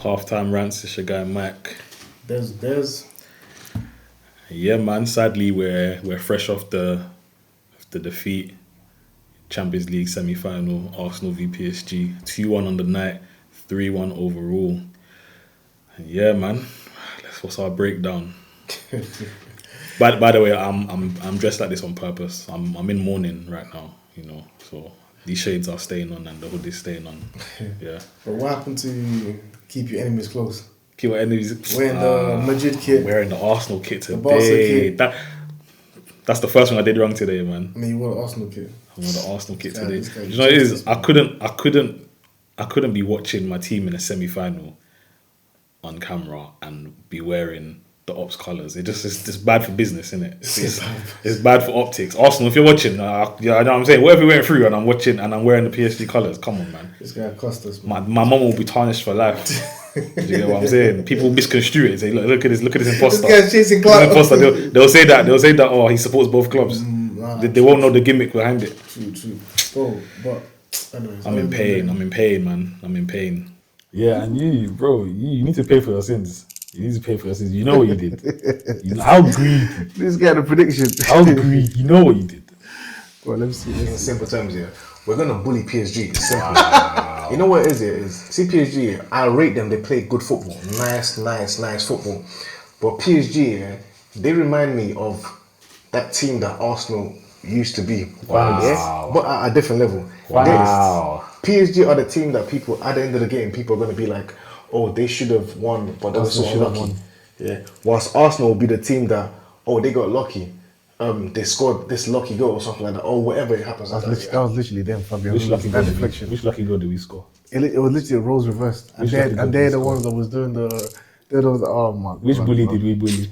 Halftime Rants. It's your guy Mike. There's. Yeah, man. Sadly, we're fresh off the defeat. Champions League semi-final. Arsenal v PSG. 2-1 on the night. 3-1 overall. And yeah, man. What's our breakdown? By the way, I'm dressed like this on purpose. I'm in mourning right now. So these shades are staying on and the hood is staying on. Yeah. But what happened to keep your enemies close? Keep our enemies. Wearing the Madrid kit. Wearing the Arsenal kit today. The Barça kit. That's the first one I did wrong today, man. I mean, you wore the Arsenal kit. I wore the Arsenal kit today. You know what it is? I couldn't be watching my team in a semi-final on camera and be wearing the Ops colours. It's bad for business, isn't it? It's bad for optics. Arsenal, if you're watching, yeah, I know what I'm saying. Whatever we went through and I'm watching and I'm wearing the PSG colours, come on, man. It's going to cost us, man. My mum will be tarnished for life. Do you get what I'm saying? People misconstrue it. Say, look at this imposter. This guy's chasing clout. They'll say that. Oh, he supports both clubs. They won't know the gimmick behind it. True. Bro, but anyways, I'm in pain, man. I'm in pain. Yeah, and you, bro, you need to pay for your sins. You need to pay for your sins. You know what you did. How greedy. This guy had a prediction. How greedy. You know what you did. Well, let me see. In simple terms, yeah, we're gonna bully PSG. It's simple. Wow. You know what it is? See PSG. I rate them. They play good football. Nice football. But PSG, yeah, they remind me of that team that Arsenal used to be. Wow. Yeah? But at a different level. Wow. PSG are the team that people, at the end of the game, people are going to be like, oh, they should have won, but they were so unlucky. Yeah. Whilst Arsenal will be the team that, oh, they got lucky. They scored this lucky goal or something like that, or whatever it happens. That was literally them, Fabio. Which lucky goal did we score? It was literally roles reversed. And they're the ones that was doing oh my God. Which bully did we bully?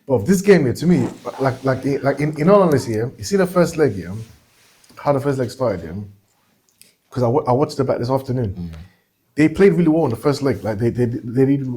Well, this game here, to me, like in all honesty, yeah, you see the first leg, yeah, how the first leg started, yeah, because I watched it back this afternoon. They played really well in the first leg. Like they did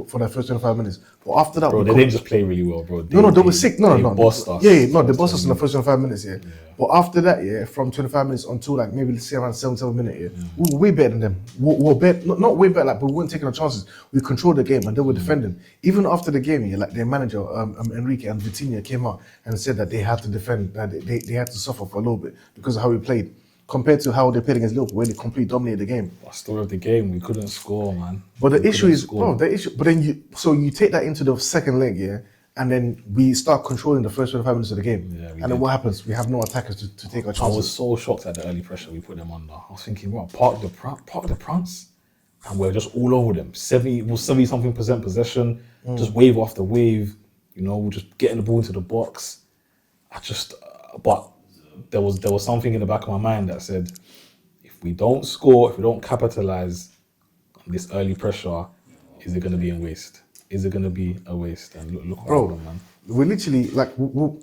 for the first 25 minutes. But after that, bro, they didn't just play really well, bro. They were sick. No. They bossed us. Yeah, they bossed us in the first 25 minutes. Yeah. But after that, yeah, from 25 minutes until like maybe let's say around 7 minutes, yeah, we were way better than them. We were better, not way better, like, but we weren't taking our chances. We controlled the game and they were defending. Even after the game, yeah, like their manager Enrique and Vitinha came out and said that they had to defend, that they had to suffer for a little bit because of how we played. Compared to how they played against Liverpool, where they completely dominated the game. Story of the game, we couldn't score, man. But the issue is, but then you take that into the second leg, yeah, and then we start controlling the first 25 minutes of the game. Yeah, and then what happens? We have no attackers to take our chances. I was so shocked at the early pressure we put them under. I was thinking, well, part of the prance, and we're just all over them. 70-something% possession, just wave after wave. We're just getting the ball into the box. But there was something in the back of my mind that said, if we don't score, if we don't capitalize on this early pressure, is it going to be a waste? Is it going to be a waste? And look what happened, man. We literally,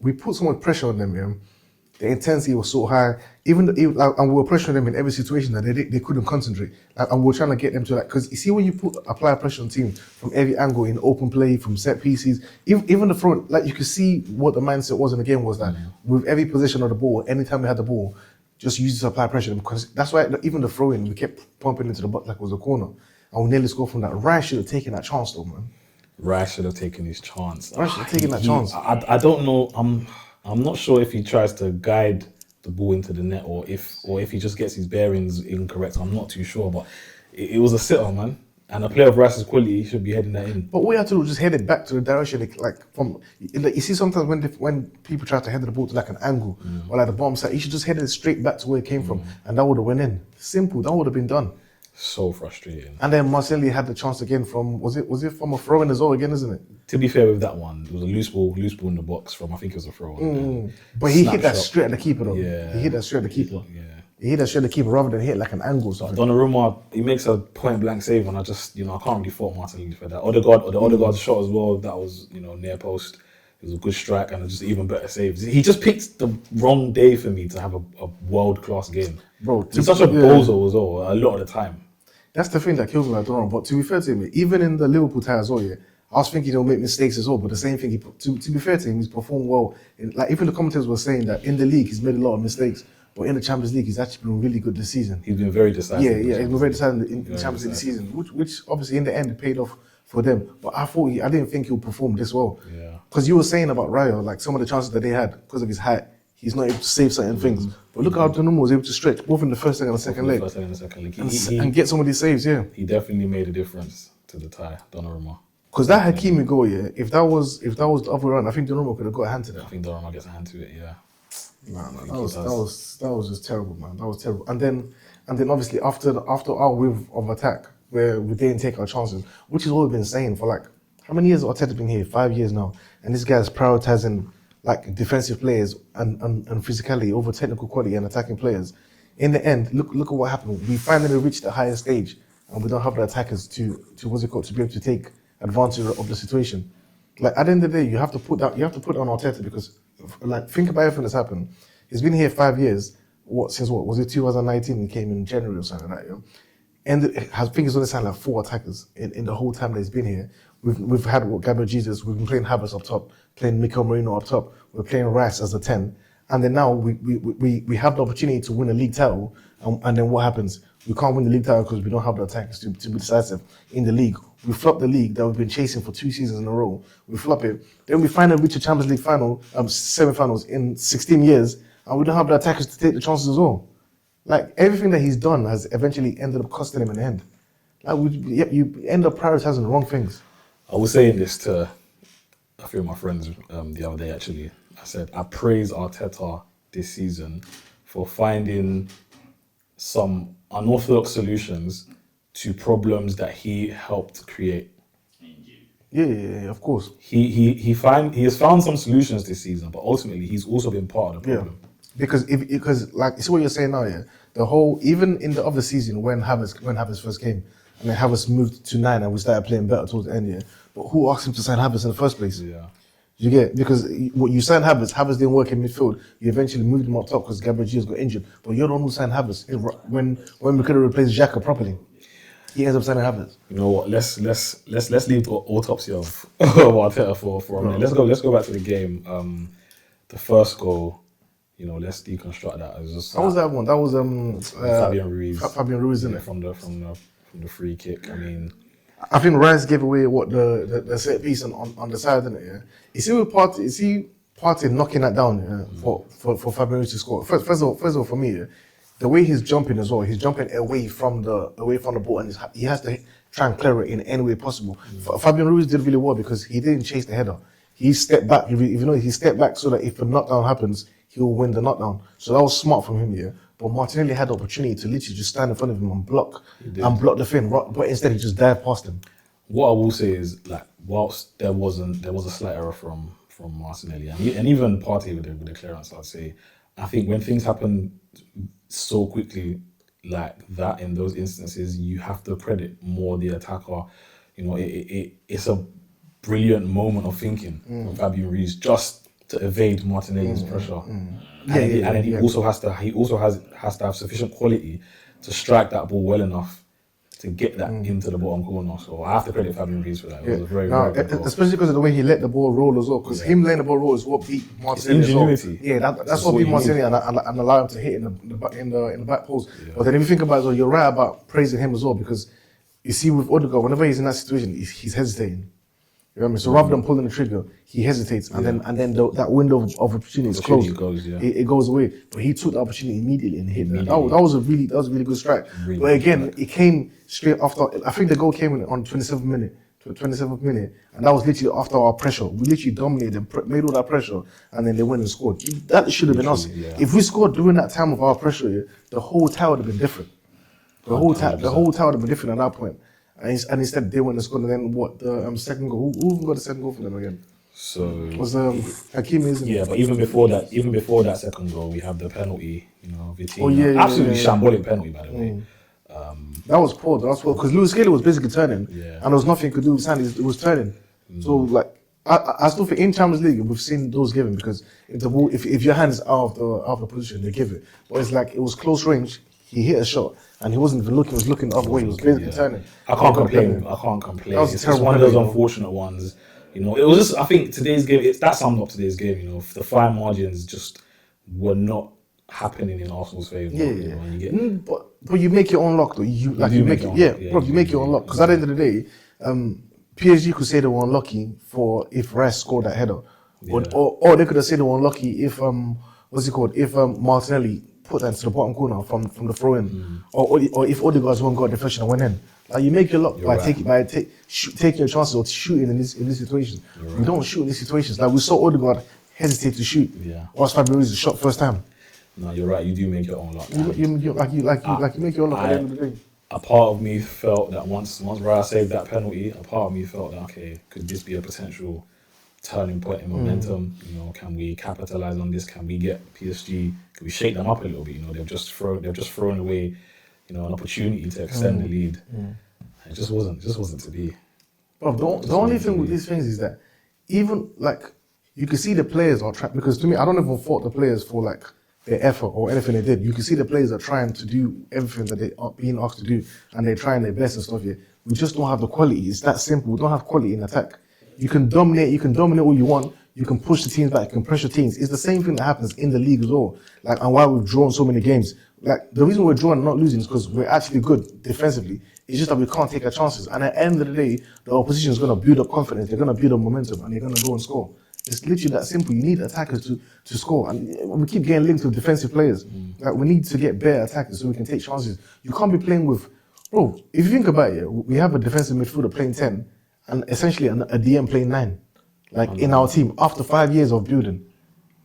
we put so much pressure on them, yeah. The intensity was so high, and we were pressuring them in every situation that they couldn't concentrate. And we were trying to get them to because you see when you apply pressure on teams from every angle in open play, from set pieces, even the front, you could see what the mindset was in the game was that with every position of the ball, anytime we had the ball, just use it to apply pressure, because that's why even the throw in, we kept pumping into the box like it was a corner, and we nearly scored from that. Rice should have taken that chance though, man. Rice should have taken his chance. Rice should have taken that chance. I don't know. I'm not sure if he tries to guide the ball into the net or if he just gets his bearings incorrect. I'm not too sure, but it was a sitter, man. And a player of Rice's quality, he should be heading that in. But what you have to do is just head it back to the direction, you see sometimes when people try to head the ball to like an angle or like the bottom side, you should just head it straight back to where it came from, and that would have went in. Simple, that would have been done. So frustrating. And then Marcelli had the chance again from, was it from a throw in as well again, isn't it? To be fair with that one, it was a loose ball in the box from, I think it was a throw. But he hit that straight at the keeper though. Yeah. He hit that straight at the keeper. Yeah. He hit that straight at the keeper rather than hit like an angle or something. Donnarumma, he makes a point blank save and I just, I can't really fault Martinelli for that. Odegaard's shot as well, that was, near post. It was a good strike and just even better saves. He just picked the wrong day for me to have a world-class game. Bro, he's such a bozo as well, a lot of the time. That's the thing that kills me like Donnarumma. But to be fair to him, even in the Liverpool tie as well, yeah, I was thinking he'll make mistakes as well. But the same thing, to be fair to him, he's performed well. Even the commentators were saying that in the league, he's made a lot of mistakes. but in the Champions League, he's actually been really good this season. He's been very decisive. Yeah, he's been very decisive in the Champions League this season, which obviously in the end paid off for them. But I didn't think he'll perform this well. Yeah. Because you were saying about Raya, like some of the chances that they had because of his height, he's not able to save certain things. But look how Donnarumma was able to stretch both in the first leg and the second leg. And get some of these saves, yeah. He definitely made a difference to the tie, Donnarumma. Because that Hakimi goal, yeah, if that was the other way around, I think Donnarumma could have got a hand to that. I think Donnarumma gets a hand to it, yeah. Nah, that was just terrible, man. That was terrible. And then obviously after our wave of attack, where we didn't take our chances, which is what we've been saying for like how many years Arteta's been here? 5 years now, and this guy's prioritizing like defensive players and physicality over technical quality and attacking players. In the end, look at what happened. We finally reached the highest stage, and we don't have the attackers to be able to take advantage of the situation. Like at the end of the day, you have to put on Arteta because, like, think about everything that's happened. He's been here 5 years. Since what was it? 2019. He came in January or something like that. You know? And I think he's only signed like 4 attackers in the whole time that he's been here. We've had Gabriel Jesus. We've been playing Havertz up top, playing Mikel Merino up top. We're playing Rice as a 10, and then now we have the opportunity to win a league title. And then what happens? We can't win the league title because we don't have the attackers to be decisive in the league. We flop the league that we've been chasing for 2 seasons in a row. We flop it. Then we finally reach a Champions League final, semi-finals in 16 years, and we don't have the attackers to take the chances as well. Like, everything that he's done has eventually ended up costing him in the end. Like, you end up prioritizing the wrong things. I was saying this to a few of my friends the other day, actually. I said, I praise Arteta this season for finding some unorthodox solutions to problems that he helped create. Yeah, of course. He has found some solutions this season, but ultimately he's also been part of the problem. Yeah. Because like you see what you're saying now, yeah. The whole, even in the other season when Havertz first came, and then Havertz moved to 9 and we started playing better towards the end, yeah. But who asked him to sign Havertz in the first place? Yeah. You get, because what you signed Havertz didn't work in midfield. You eventually moved him up top because Gabriel Jesus got injured. But you're the one who signed Havertz when we could have replaced Xhaka properly. He ends up signing Havertz. You know what? Let's leave the autopsy of Arteta for a minute. Let's go back to the game. The first goal, you know, let's deconstruct that. It was just, how was that one? That was Fabian Ruiz. Fabian Ruiz, isn't it? From the free kick. I mean, I think Rice gave away what the set piece on the side, didn't it? Yeah. You see Partey knocking that down, yeah, for Fabian Ruiz to score. First of all, for me, yeah, the way he's jumping as well, he's jumping away from the ball, and he has to try and clear it in any way possible. Fabian Ruiz did really well because he didn't chase the header. He stepped back. He stepped back so that if a knockdown happens, he will win the knockdown. So that was smart from him, yeah. But Martinelli had the opportunity to literally just stand in front of him and block the thing, but instead he just dived past him. What I will say is, like, whilst there was a slight error from Martinelli and even Partey with the clearance, I'd say, I think when things happen so quickly like that in those instances, you have to credit more the attacker. You know, it's a brilliant moment of thinking from Fabian Ruiz just to evade Martinelli's pressure. And then he also has to have sufficient quality to strike that ball well enough to get that into the bottom corner. So I have to credit Fabian Ruiz for that. It was a very good goal. Especially because of the way he let the ball roll as well. Because him letting the ball roll is what beat Martinelli. Ingenuity. Yeah, that's what beat Martinelli and allow him to hit in the back post. Yeah. But then if you think about it, as well, you're right about praising him as well, because you see with Odegaard, whenever he's in that situation, he's hesitating. You know what I mean? So rather than pulling the trigger, he hesitates, and then that window of opportunity is closed. It goes away. But he took the opportunity immediately and hit that. That was a really good strike. Really, but again, it came straight after. I think the goal came in on 27th minute, and that was literally after our pressure. We literally dominated, made all that pressure, and then they went and scored. That should have been us. Yeah. If we scored during that time of our pressure, the whole tie would have been different. The whole tie would have been different at that point. And instead they went and scored, and then what, the second goal? Who got the second goal for them again? So it was Hakimi, isn't it? Yeah, but even before that second goal, we have the penalty. You know, Vitinha, absolutely shambolic penalty, by the way. That was poor. Because Lewis Skelly was basically turning, and there was nothing he could do with Sandy. It was turning. So like, I still think in Champions League we've seen those given, because if the ball, if your hand's out of the position, they give it. But it's like it was close range. He hit a shot and he wasn't even looking. He was looking the other way. He was basically turning. I can't complain. It's just one of those unfortunate ones. You know, it was just, I think today's game, that summed up today's game. You know, the fine margins just were not happening in Arsenal's favour. Yeah, You know, and you get, but you make your own luck though. You do make make your it, own yeah, luck, yeah, bro. you You make make your your own own luck because at the end of the day, PSG could say they were unlucky for if Rice scored that header, or they could have said they were unlucky if what's it called? If Martinelli put that to the bottom corner from the throw in, or if Odegaard's one got deflection and went in. Like you make your luck by taking your chances or shooting in this situation. We don't shoot in these situations. Like we saw Odegaard hesitate to shoot. Yeah. Whilst Fabrizio's shot first time. no, you're right. You do make your own luck. You make your own luck at the end of the day. A part of me felt that once Raya saved that penalty, a part of me felt that okay, could this be a potential turning point in momentum? You know, can we capitalize on this? Can we get PSG? Can we shake them up a little bit? You know, they've just thrown away, you know, an opportunity to extend the lead. It just wasn't to be. Bro, the only thing with these things is that even like you can see the players are trying, because to me I don't even fault the players for like their effort or anything they did. You can see the players are trying to do everything that they are being asked to do and they're trying their best and stuff here. We just don't have the quality. It's that simple. We don't have quality in attack. You can dominate all you want. You can push the teams back, you can pressure teams. It's the same thing that happens in the league as well. Like, and why we've drawn so many games. Like, the reason we're drawing and not losing is because we're actually good defensively. It's just that we can't take our chances. And at the end of the day, the opposition is going to build up confidence. They're going to build up momentum and they're going to go and score. It's literally that simple. You need attackers to score. And we keep getting linked with defensive players. Like, we need to get better attackers so we can take chances. You can't be playing with... Bro, if you think about it, we have a defensive midfielder playing 10 and essentially a DM playing 9. Like, in our team, after 5 years of building.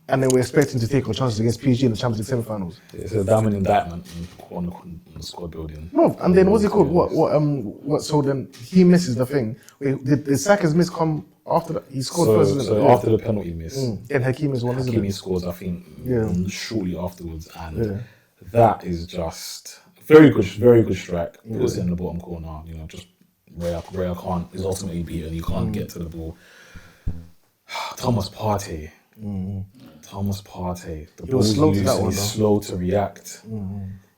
And then we're expecting to take our chances against PSG in the Champions League semi-finals. It's a damning indictment on the squad building. No, and then what's it called? What? So then he misses the thing. Wait, did Saka's miss come after that? He scored first. So after the penalty miss, then Hakimi's one, isn't Hakimi it? scores, I think, shortly afterwards, and that is just very good strike. Puts it in the bottom corner. You know, just Raya is ultimately beaten. He can't get to the ball. Thomas Partey. Thomas Partey. The ball's slow to loose, that one, he's slow to react.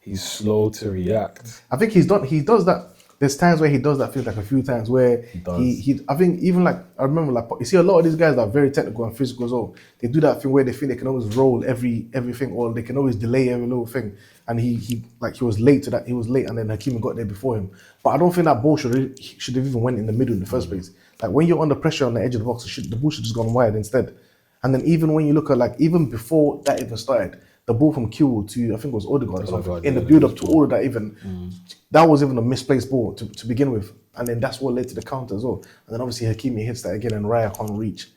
He's slow to react. I think he does that. There's times where he does that thing like a few times where he I think even like I remember like you see a lot of these guys that are very technical and physical as well. They do that thing where they think they can always roll everything or they can always delay every little thing. And he was late to that. He was late and then Hakimi got there before him. But I don't think that ball should have even went in the middle in the first place. Like when you're under pressure on the edge of the box, the ball should have just gone wide instead. And then even when you look at like even before that even started, the ball from Kewell to I think it was Odegaard or something, in the build up to all of that that was even a misplaced ball to begin with. And then that's what led to the counter as well. And then obviously Hakimi hits that again and Raya can't reach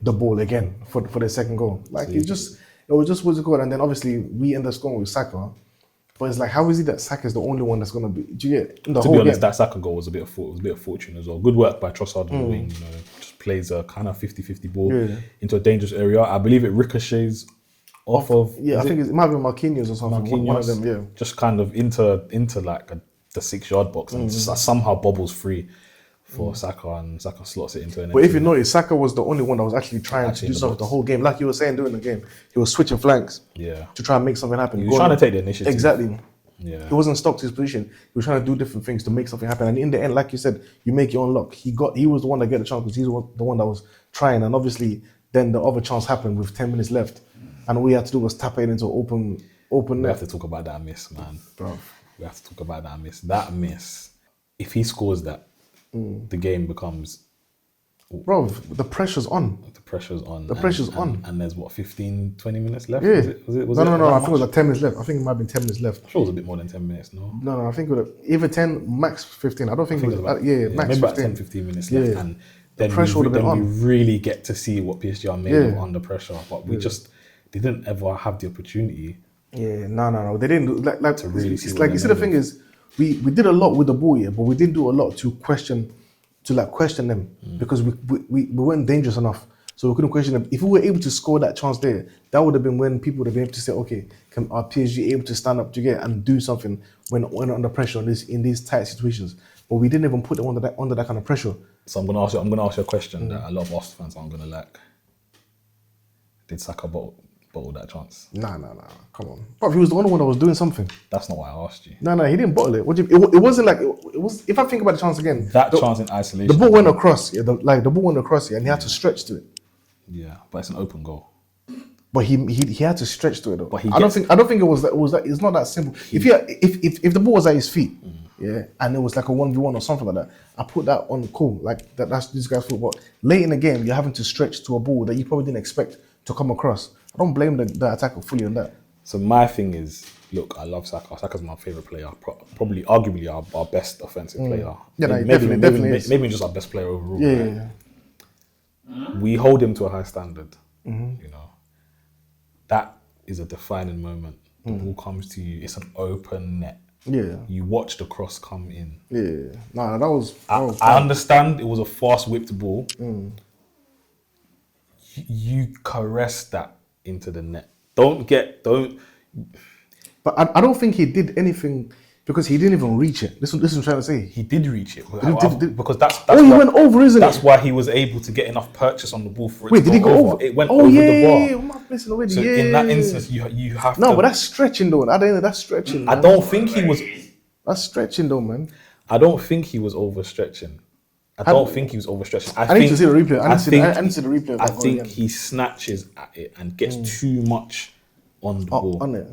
the ball again for the second goal. Like it was just what's it called? And then obviously we end up scoring with Saka. But it's like, how is it that Saka is the only one that's going to be? Do you get in the whole To be honest, game? that Saka goal was a bit of fortune as well. Good work by Trossard on the wing. You know, just plays a kind of 50-50 ball into a dangerous area. I believe it ricochets off of. Yeah, I think it might be Marquinhos or something. One of them, yeah. Just kind of into like the 6-yard box and just somehow bobbles free for Saka, and Saka slots it into an. But if you notice, Saka was the only one that was actually trying to do something the whole game. Like you were saying during the game, he was switching flanks to try and make something happen. He was trying to take the initiative. Exactly. Yeah. He wasn't stuck to his position. He was trying to do different things to make something happen. And in the end, like you said, you make your own luck. He was the one that got the chance because he's the one that was trying. And obviously, then the other chance happened with 10 minutes left. And all we had to do was tap it into open net. We have to talk about that miss, man. Bro. We have to talk about that miss. That miss, if he scores that, the game becomes... Bro, the pressure's on. The pressure's on. And there's what, 15, 20 minutes left? Yeah. Was it No. I think it was like 10 minutes left. I think it might have been 10 minutes left. I'm sure it was a bit more than 10 minutes, no? No, I think it was either 10, max 15. I don't think it was about, max maybe 15. about 10, 15 minutes left. And then, we really get to see what PSG are made of under pressure. But we just didn't ever have the opportunity. Yeah, no. They didn't do like to really see. It's like you see the thing is we did a lot with the ball, but we didn't do a lot to question them because we weren't dangerous enough. So we couldn't question them. If we were able to score that chance there, that would have been when people would have been able to say, okay, are PSG able to stand up and do something when under pressure in these tight situations? But we didn't even put them under that kind of pressure. So I'm gonna ask you a question that a lot of Arsenal fans aren't gonna like. Did Saka bottle that chance? Nah. Come on. But he was the only one that was doing something. That's not why I asked you. No, he didn't bottle it. It wasn't like it was. If I think about the chance again, chance in isolation, the ball went across. Yeah, the ball went across. Yeah, and he had to stretch to it. Yeah, but it's an open goal. But he had to stretch to it though. But I don't think it was that. It's not that simple. If the ball was at his feet, yeah, and it was like a 1v1 or something like that, I put that on cool. Like that's this guy's football. Late in the game, you're having to stretch to a ball that you probably didn't expect to come across. I don't blame the attacker fully on that. So my thing is, look, I love Saka. Saka's my favorite player. Probably, arguably, our best offensive player. Yeah, no, maybe just our best player overall. Yeah, right? We hold him to a high standard. You know, that is a defining moment. The ball comes to you. It's an open net. Yeah. You watch the cross come in. Yeah. Nah, that was I understand it was a fast whipped ball. You caress that into the net. But I don't think he did anything because he didn't even reach it. This is what I'm trying to say. He did reach it because that's he went over, isn't it? That's why he was able to get enough purchase on the ball for it. Wait, did he go over? It went over the bar. Yeah, I'm missing already. So in that instance, you have to. No, but that's stretching though. At the end, that's stretching. I don't think he was. That's stretching though, man. I don't think he was overstretching. I need to see the replay. I need to see the replay. I think he snatches at it and gets too much on the ball. On it.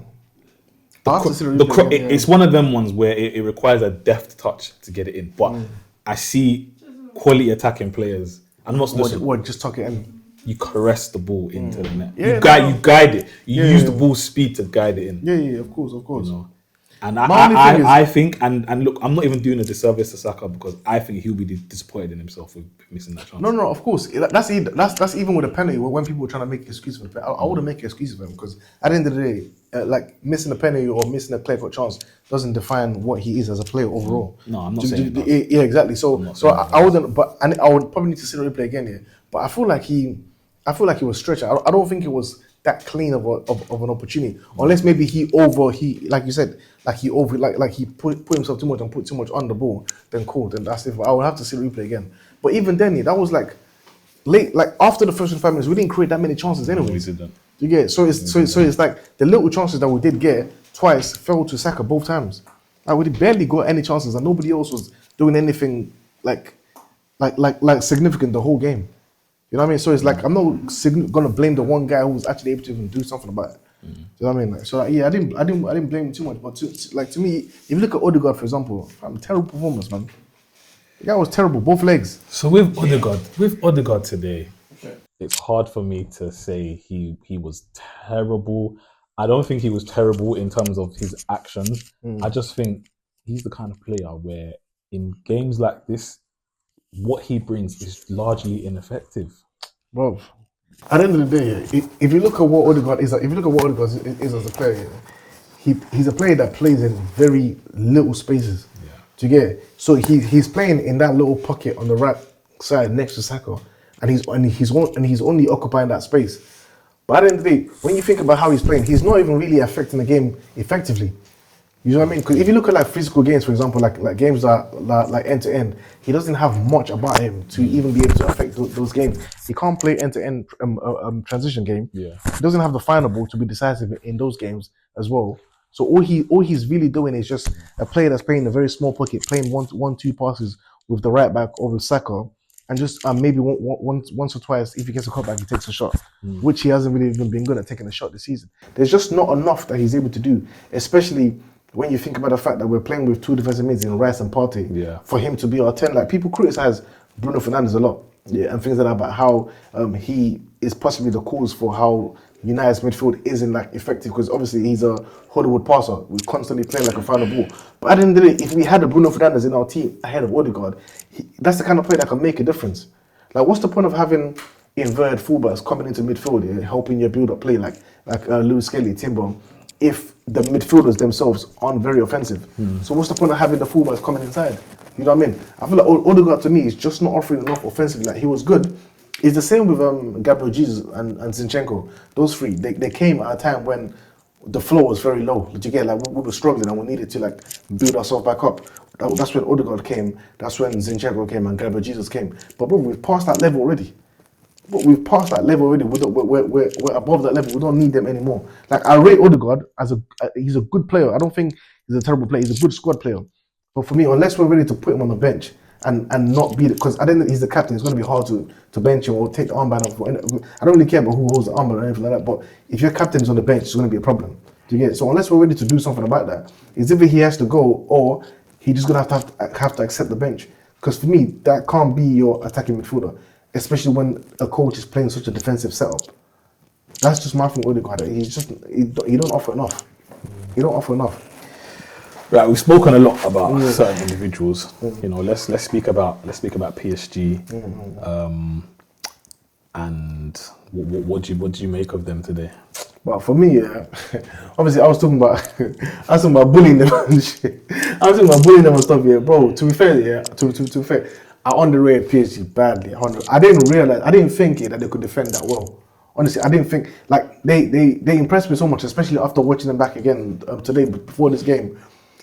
It's one of them ones where it requires a deft touch to get it in. But I see quality attacking players. I'm not just tuck it in. You caress the ball into the net. Yeah, you guide it. You use the ball speed to guide it in. Yeah, of course. You know? And I think, and look, I'm not even doing a disservice to Saka because I think he'll be disappointed in himself with missing that chance. No, of course. That's even with a penalty. When people were trying to make excuses for the penalty, I wouldn't make excuses for him because at the end of the day, like missing a penalty or missing a clear-cut chance doesn't define what he is as a player overall. No, I'm not saying that. Yeah, exactly. So I wouldn't. But and I would probably need to see the replay again here. But I feel like he was stretching. I don't think it was that clean of an opportunity, unless maybe he like you said, he put himself too much and put too much on the ball. Then cool, then that's it. I would have to see the replay again. But even then, that was like late, like after the first 5 minutes, we didn't create that many chances anyway. We didn't. You get it? So it's like the little chances that we did get twice fell to Saka both times. Like we barely got any chances, and nobody else was doing anything like significant the whole game. You know what I mean? So it's like I'm not gonna blame the one guy who was actually able to even do something about it. You know what I mean? Like, so I didn't blame him too much. But to me, if you look at Odegaard, for example, terrible performance, man. The guy was terrible, both legs. So with Odegaard today, it's hard for me to say he was terrible. I don't think he was terrible in terms of his actions. I just think he's the kind of player where in games like this, what he brings is largely ineffective. Bro, at the end of the day, if you look at what Odegaard is, is as a player, he's a player that plays in very little spaces. Yeah. Do you get it? So he's playing in that little pocket on the right side next to Saka, and he's only occupying that space. But at the end of the day, when you think about how he's playing, he's not even really affecting the game effectively. You know what I mean? Because if you look at like physical games, for example, like games that like end to end, he doesn't have much about him to even be able to affect those games. He can't play end to end transition game. Yeah. He doesn't have the final ball to be decisive in those games as well. So all he's really doing is just a player that's playing a very small pocket, playing one, two passes with the right back or with Saka, and just maybe once or twice, if he gets a cutback, he takes a shot, which he hasn't really even been good at taking a shot this season. There's just not enough that he's able to do, especially when you think about the fact that we're playing with two defensive mids in Rice and Partey, for him to be our 10. Like, people criticize Bruno Fernandes a lot, and things like that, about how he is possibly the cause for how United's midfield isn't like effective, because obviously he's a Hollywood passer. We constantly play like a final ball. But at the end of the day, if we had a Bruno Fernandes in our team ahead of Odegaard, that's the kind of player that can make a difference. Like, what's the point of having inverted fullbacks coming into midfield, helping your build-up play like Lewis Skelly, Timber, if the midfielders themselves aren't very offensive? So what's the point of having the fullbacks coming inside? You know what I mean? I feel like Odegaard to me is just not offering enough offensively. Like, he was good. It's the same with Gabriel Jesus and Zinchenko. Those three, they came at a time when the floor was very low. You get, like, we were struggling and we needed to like build ourselves back up. That's when Odegaard came. That's when Zinchenko came and Gabriel Jesus came. But bro, we've passed that level already. We're above that level. We don't need them anymore. Like, I rate Odegaard as he's a good player. I don't think he's a terrible player. He's a good squad player. But for me, unless we're ready to put him on the bench and not be, because I don't think he's the captain. It's going to be hard to bench him or take the armband off. I don't really care about who holds the armband or anything like that. But if your captain's on the bench, it's going to be a problem. Do you get it? So unless we're ready to do something about that, it's either he has to go or he's just going to have to accept the bench. Because for me, that can't be your attacking midfielder, especially when a coach is playing such a defensive setup. That's just my thing with Odegaard. He don't offer enough. He don't offer enough. Right, we've spoken a lot about certain individuals. You know, let's speak about PSG. And what do you make of them today? Well, for me, obviously, I was talking about bullying them and shit. I was talking about bullying them and stuff, yeah, bro. To be fair, to be fair, I underrated PSG badly. I didn't think that they could defend that well. Honestly, I didn't think, like, they impressed me so much, especially after watching them back again today before this game.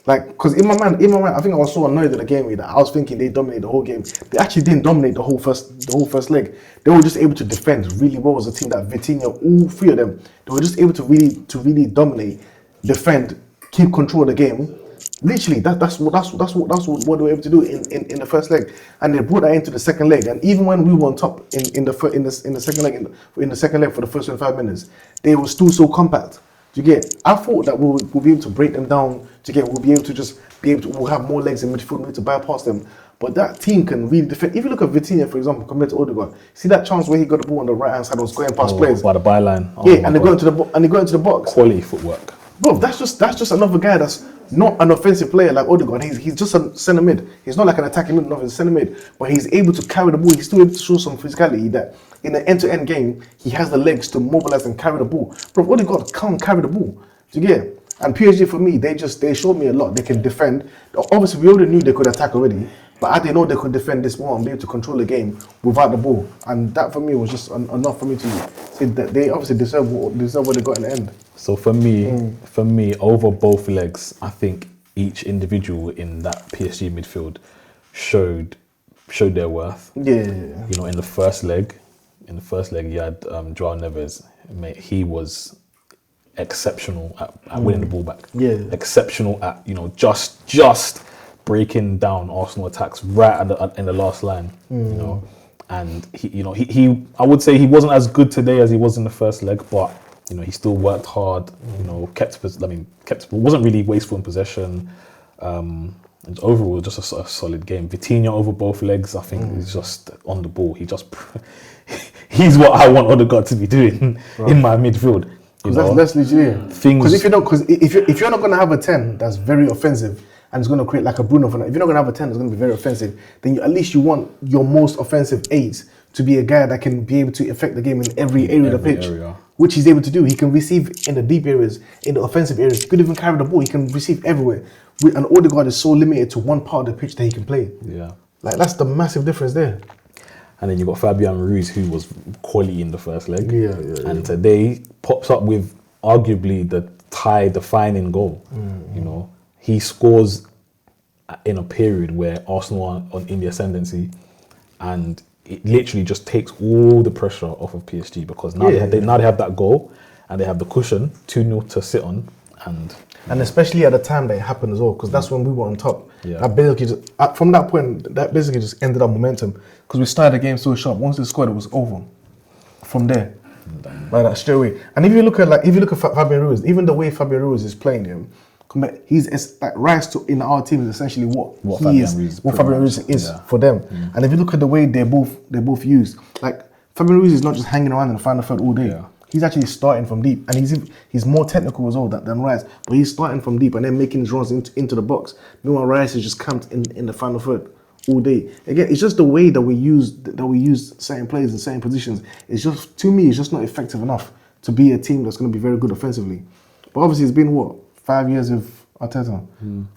Like, because in my mind, I think I was so annoyed at the game that I was thinking they dominated the whole game. They actually didn't dominate the whole first leg. They were just able to defend really well as a team. That Vitinha, all three of them, they were just able to really dominate, defend, keep control of the game. Literally, that's what they were able to do in the first leg, and they brought that into the second leg. And even when we were on top in the second leg for the first 25 minutes, they were still so compact. Do you get? I thought that we'll be able to break them down. Do you get? We'll have more legs in midfield, we'll be able to bypass them. But that team can really defend. If you look at Vitinha, for example, compared to Odegaard, see that chance where he got the ball on the right hand side, was going past players by the byline. And they got into the box. Quality footwork. Bro, that's just another guy that's not an offensive player like Odegaard. He's just a centre mid. He's not like an attacking mid, he's a centre mid. But he's able to carry the ball. He's still able to show some physicality that in an end-to-end game, he has the legs to mobilise and carry the ball. Bro, Odegaard can't carry the ball. Do you get it? And PSG, for me, they showed me a lot. They can defend. Obviously, we already knew they could attack already, but I didn't know they could defend this well and be able to control the game without the ball. And that, for me, was just enough for me to say that they obviously deserve what they got in the end. So for me, over both legs, I think each individual in that PSG midfield showed their worth. Yeah. You know, in the first leg, you had Joao Neves. Mate, he was exceptional at winning the ball back. Yeah. Exceptional at, you know, just breaking down Arsenal attacks right in the last line. You know, and he I would say he wasn't as good today as he was in the first leg, but you know, he still worked hard. You know, wasn't really wasteful in possession. And overall, just a solid game. Vitinha over both legs, I think, is just on the ball. He's what I want Odegaard to be doing in my midfield. Because that's legit. Because if you're not going to have a 10 that's very offensive and it's going to create like a Bruno for that, if you're not going to have a 10 that's going to be very offensive, then at least you want your most offensive 8 to be a guy that can be able to affect the game in every area of the pitch, which he's able to do. He can receive in the deep areas, in the offensive areas. He could even carry the ball. He can receive everywhere. And Odegaard is so limited to one part of the pitch that he can play. Yeah, like that's the massive difference there. And then you got Fabian Ruiz, who was quality in the first leg. And today pops up with arguably the tie-defining goal. You know, he scores in a period where Arsenal are in the ascendancy, and it literally just takes all the pressure off of PSG, because now they have that goal and they have the cushion 2-0 to sit on, and especially at the time that it happened as well, because that's when we were on top. Yeah. That basically from that point, that basically just ended our momentum, because we started the game so sharp. Once they scored, it was over. From there, like that straight away. And if you look at Fabian Ruiz, even the way Fabian Ruiz is playing him, he's like Rice in our team is essentially what Fabian Ruiz is for them. And if you look at the way they're both used, like Fabian Ruiz is not just hanging around in the final third all day. Yeah. He's actually starting from deep, and he's more technical as well than Rice. But he's starting from deep and then making his runs into the box. Meanwhile, Rice is just camped in the final third all day. Again, it's just the way that we use certain players in certain positions. It's just, to me, it's just not effective enough to be a team that's going to be very good offensively. But obviously, it's been 5 years of Arteta.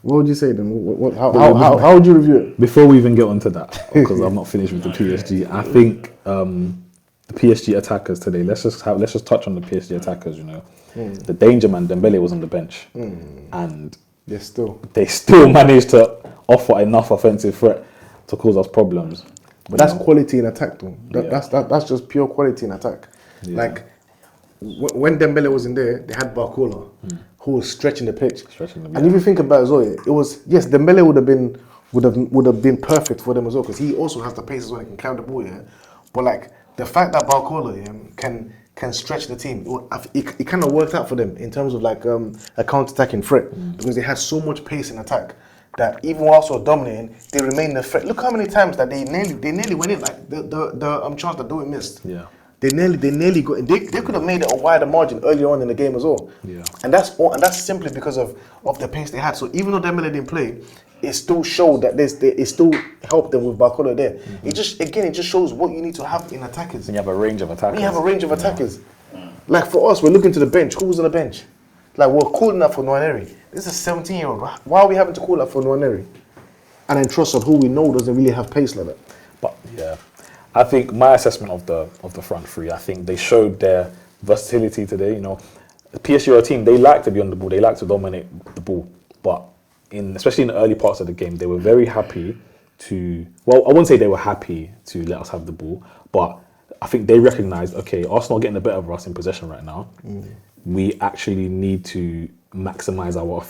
What would you say then? How would you review it? Before we even get onto that, because I'm not finished with the PSG, I think the PSG attackers today. Let's just touch on the PSG attackers. You know, the danger man Dembele was on the bench, and they still managed to offer enough offensive threat to cause us problems. But that's quality in attack, though. That's just pure quality in attack. Yeah. Like when Dembele was in there, they had Barcola, who was stretching the pitch. And if you think about it as well, it was, yes, Dembele would have been would have been perfect for them as well, because he also has the pace as well. He can carry the ball, yeah. But like the fact that Barcola can stretch the team, it kind of worked out for them in terms of like a counter-attacking threat, because they had so much pace in attack that even whilst they were dominating, they remained a threat. Look how many times that they nearly went in, like the chance that Dewey missed. Yeah. They nearly got in. They could have made it a wider margin earlier on in the game as well. Yeah. And that's simply because of the pace they had. So even though Dembele didn't play, it still showed that it still helped them with Barcola there. It just shows what you need to have in attackers. And you have a range of attackers. We have a range of attackers. Like for us, we're looking to the bench. Who's on the bench? Like we're calling up for Nwaneri. This is a 17-year-old. Why are we having to call up for Nwaneri? And then Trossard, who we know doesn't really have pace like that. But yeah, I think my assessment of the front three, I think they showed their versatility today. You know, the PSG are a team, they like to be on the ball, they like to dominate the ball. But especially in the early parts of the game, they were very happy to, well, I wouldn't say they were happy to let us have the ball, but I think they recognised, okay, Arsenal are getting the better of us in possession right now. We actually need to maximise our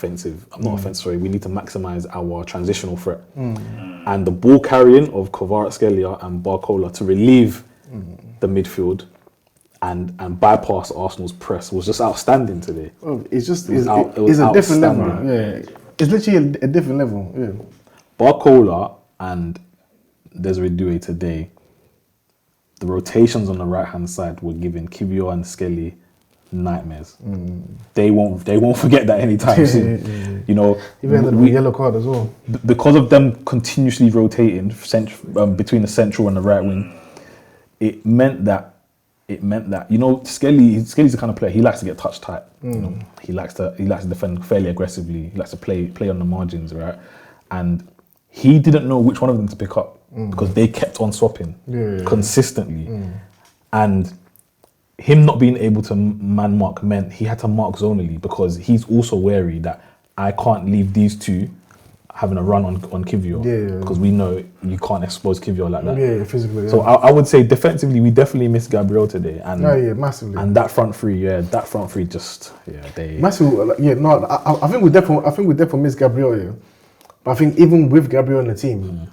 we need to maximise our transitional threat. And the ball carrying of Kvaratskhelia and Barcola to relieve the midfield and bypass Arsenal's press was just outstanding today. Oh, it's a outstanding. different level. Yeah, it's literally a different level. Yeah. Barcola and Desiree Doué today, the rotations on the right hand side were giving Kiwior and Skelly nightmares. They won't forget that anytime soon. You know, even the yellow card as well. Because of them continuously rotating between the central and the right wing, it meant that you know, Skelly's the kind of player, he likes to get touch tight. You know, he likes to defend fairly aggressively. He likes to play on the margins, right? And he didn't know which one of them to pick up because they kept on swapping consistently. And him not being able to man mark meant he had to mark zonally, because he's also wary that I can't leave these two having a run on Kiwior, because we know you can't expose Kiwior like that. Yeah, physically. Yeah. So I would say defensively we definitely missed Gabriel today, and massively. And that front three just they massively. I think we definitely missed Gabriel. Yeah, but I think even with Gabriel in the team,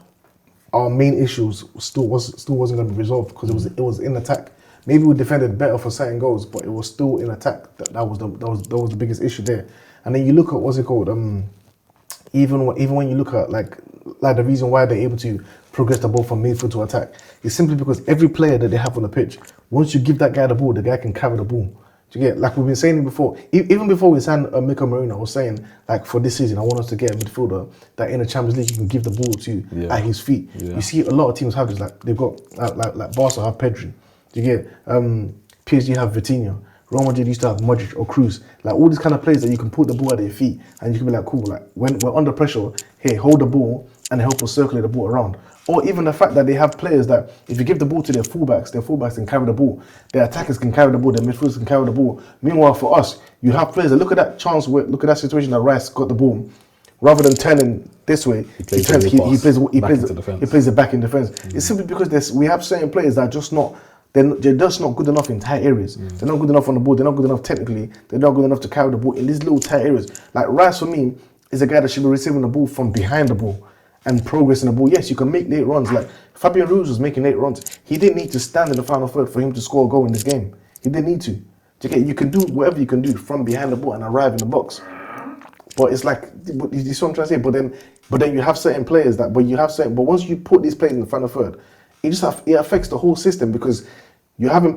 our main issues still wasn't going to be resolved, because it was in attack. Maybe we defended better for certain goals, but it was still in attack. That was the biggest issue there. And then you look at what's it called? Even when you look at like the reason why they're able to progress the ball from midfield to attack, is simply because every player that they have on the pitch, once you give that guy the ball, the guy can carry the ball. Do you get? Like we've been saying before, even before we signed Mika Marino, I was saying, like, for this season, I want us to get a midfielder that in the Champions League you can give the ball to at his feet. You see a lot of teams have this. Like they've got like Barca have Pedri. Do you get? PSG have Vitinha. Real Madrid used to have Modric or Cruz. Like all these kind of players that you can put the ball at their feet and you can be like, cool, like when we're under pressure, hey, hold the ball and help us circulate the ball around. Or even the fact that they have players that if you give the ball to their fullbacks can carry the ball. Their attackers can carry the ball, their midfielders can carry the ball. Meanwhile, for us, you have players that look at that chance, look at that situation that Rice got the ball. Rather than turning this way, he plays it back in defense. It's simply because we have certain players that are just not. They're just not good enough in tight areas. They're not good enough on the ball. They're not good enough technically. They're not good enough to carry the ball in these little tight areas. Like Rice, for me, is a guy that should be receiving the ball from behind the ball and progressing the ball. Yes, you can make late runs. Like Fabian Ruiz was making late runs. He didn't need to stand in the final third for him to score a goal in this game. He didn't need to. You can do whatever you can do from behind the ball and arrive in the box. But it's like, you see what I'm trying to say? But then you have certain players but once you put these players in the final third, it affects the whole system, because you haven't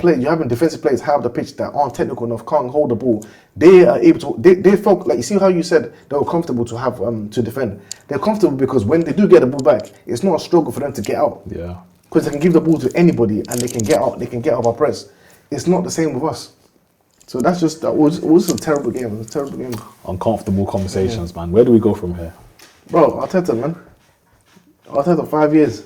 defensive players have the pitch that aren't technical enough, can't hold the ball. They are able to. They felt like, you see how you said they were comfortable to have to defend. They're comfortable because when they do get the ball back, it's not a struggle for them to get out. Yeah. Because they can give the ball to anybody and they can get out. They can get out of our press. It's not the same with us. So that was a terrible game. It was a terrible game. Uncomfortable conversations, man. Where do we go from here? Bro, Arteta, man. Arteta, 5 years.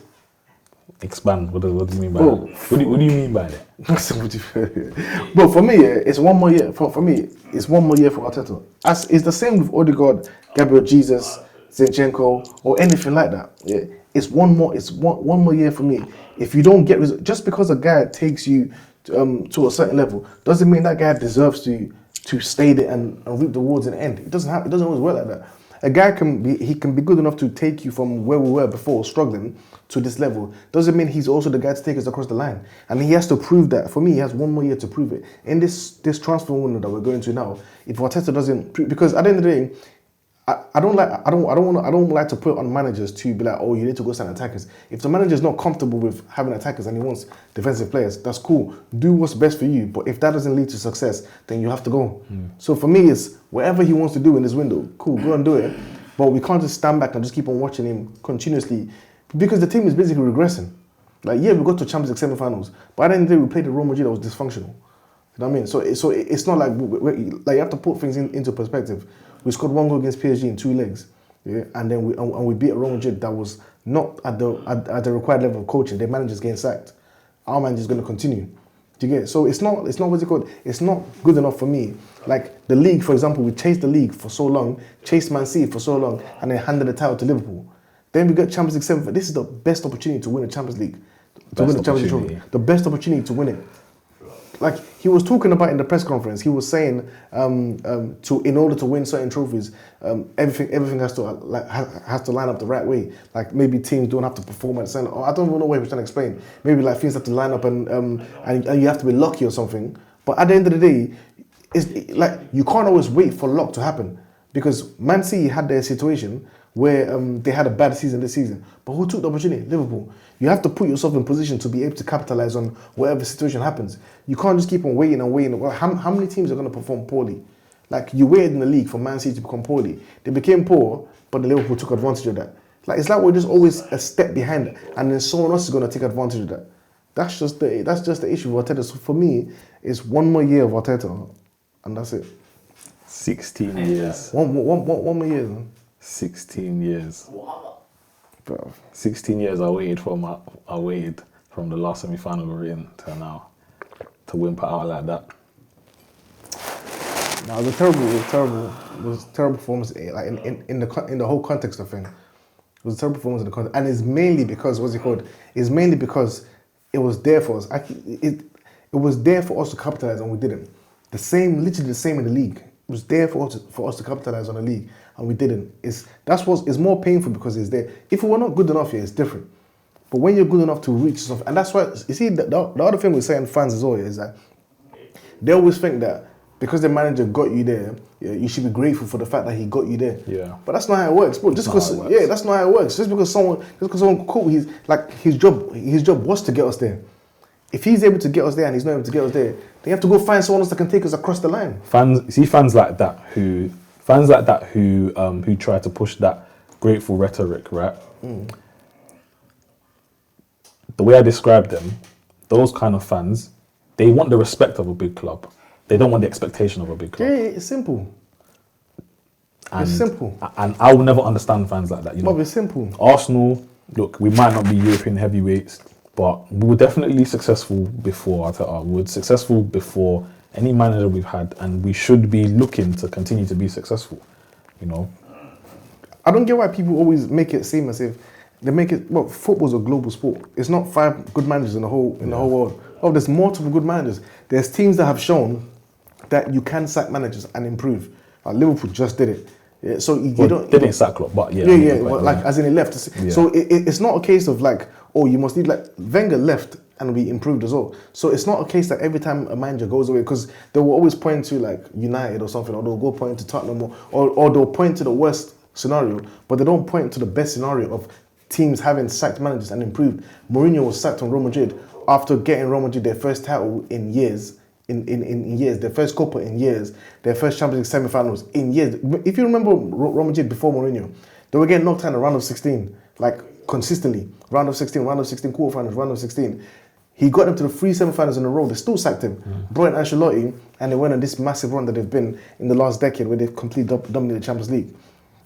Expand. What do you mean by that? What do you mean by that? But for me, it's one more year. For me, it's 1 more year for Arteta. It's the same with Odegaard, Gabriel Jesus, Zinchenko, or anything like that. Yeah, it's one more. It's one more year for me. If you don't get just because a guy takes you to a certain level, doesn't mean that guy deserves to stay there and reap the rewards in the end. It doesn't always work like that. a guy can be good enough to take you from where we were before, struggling, to this level. Doesn't mean he's also the guy to take us across the line. And he has to prove that. For me, he has 1 more year to prove it. In this transfer window that we're going to now, if Arteta doesn't, because at the end of the day, I don't like to put on managers to be like, oh, you need to go sign attackers. If the manager is not comfortable with having attackers and he wants defensive players, that's cool. Do what's best for you. But if that doesn't lead to success, then you have to go. So for me, it's whatever he wants to do in this window, cool, go and do it. But we can't just stand back and just keep on watching him continuously, because the team is basically regressing. Like, yeah, we got to Champions League semi-finals, but at the end of the day, we played the Real Madrid that was dysfunctional. You know what I mean? So it's not like you have to put things into perspective. We scored 1 goal against PSG in 2 legs, yeah, and then we beat a Real Madrid that was not at the required level of coaching. Their manager's getting sacked. Our manager's going to continue. Do you get it? So it's not what's it called? It's not good enough for me. Like the league, for example, we chased the league for so long, chased Man City for so long, and then handed the title to Liverpool. Then we got Champions League 7. This is the best opportunity to win a Champions League, to win the Champions League trophy. The best opportunity to win it. Like he was talking about in the press conference, he was saying in order to win certain trophies, everything has to line up the right way. Like maybe teams don't have to perform at the center. I don't even know what he was trying to explain. Maybe like things have to line up and you have to be lucky or something. But at the end of the day, it's like you can't always wait for luck to happen, because Man City had their situation where they had a bad season this season. But who took the opportunity? Liverpool. You have to put yourself in position to be able to capitalize on whatever situation happens. You can't just keep on waiting and waiting. Well, how many teams are going to perform poorly? Like, you waited in the league for Man City to become poorly. They became poor, but the Liverpool took advantage of that. Like, it's like we're just always a step behind, and then someone else is going to take advantage of that. That's just the issue with Arteta. So for me, it's 1 more year of Arteta, and that's it. 16 years. One more year, man. 16 years. Wow. 16 years I waited from the last semi-final we were in to now to wimp it out like that. No, it was a terrible performance. Like in the whole context of thing, it was a terrible performance in the context, and it's mainly because It's mainly because it was there for us. It was there for us to capitalize, and we didn't. Literally the same in the league. It was there for us to capitalize on the league, and we didn't. It's more painful because it's there. If we were not good enough here, it's different. But when you're good enough to reach something, and that's why you see the other thing we're saying fans as well is that they always think that because the manager got you there, you should be grateful for the fact that he got you there. Yeah. But that's not how it works. But that's not how it works. Just because someone cool, his job was to get us there. If he's able to get us there and he's not able to get us there, they have to go find someone else that can take us across the line. Fans like that who try to push that grateful rhetoric, right? The way I describe them, those kind of fans, they want the respect of a big club. They don't want the expectation of a big club. Yeah, it's simple. It's simple. And I will never understand fans like that. But it's simple. Arsenal, look, we might not be European heavyweights, but we were definitely successful before Arteta. We were successful before any manager we've had, and we should be looking to continue to be successful. I don't get why people always make it seem as if they make it. Well, football's a global sport. It's not 5 good managers in the whole world. Oh, there's multiple good managers. There's teams that have shown that you can sack managers and improve. Liverpool just did it. Yeah, so they didn't sack Klopp, but yeah. As in he left. Yeah. So it's not a case of like, oh, you must leave. Like Wenger left and we improved as well. So it's not a case that every time a manager goes away, because they will always point to like United or something, or they'll go point to Tottenham, or they'll point to the worst scenario, but they don't point to the best scenario of teams having sacked managers and improved. Mourinho was sacked on Real Madrid after getting Real Madrid their first title in years. In years, their first Copa in years, their first Champions League semi-finals in years. If you remember Real Madrid before Mourinho, they were getting knocked out in the round of 16, like consistently. Round of 16, quarterfinals, round of 16. He got them to the 3 semi-finals in a row. They still sacked him. Brought in Ancelotti, and they went on this massive run that they've been in the last decade, where they've completely dominated the Champions League.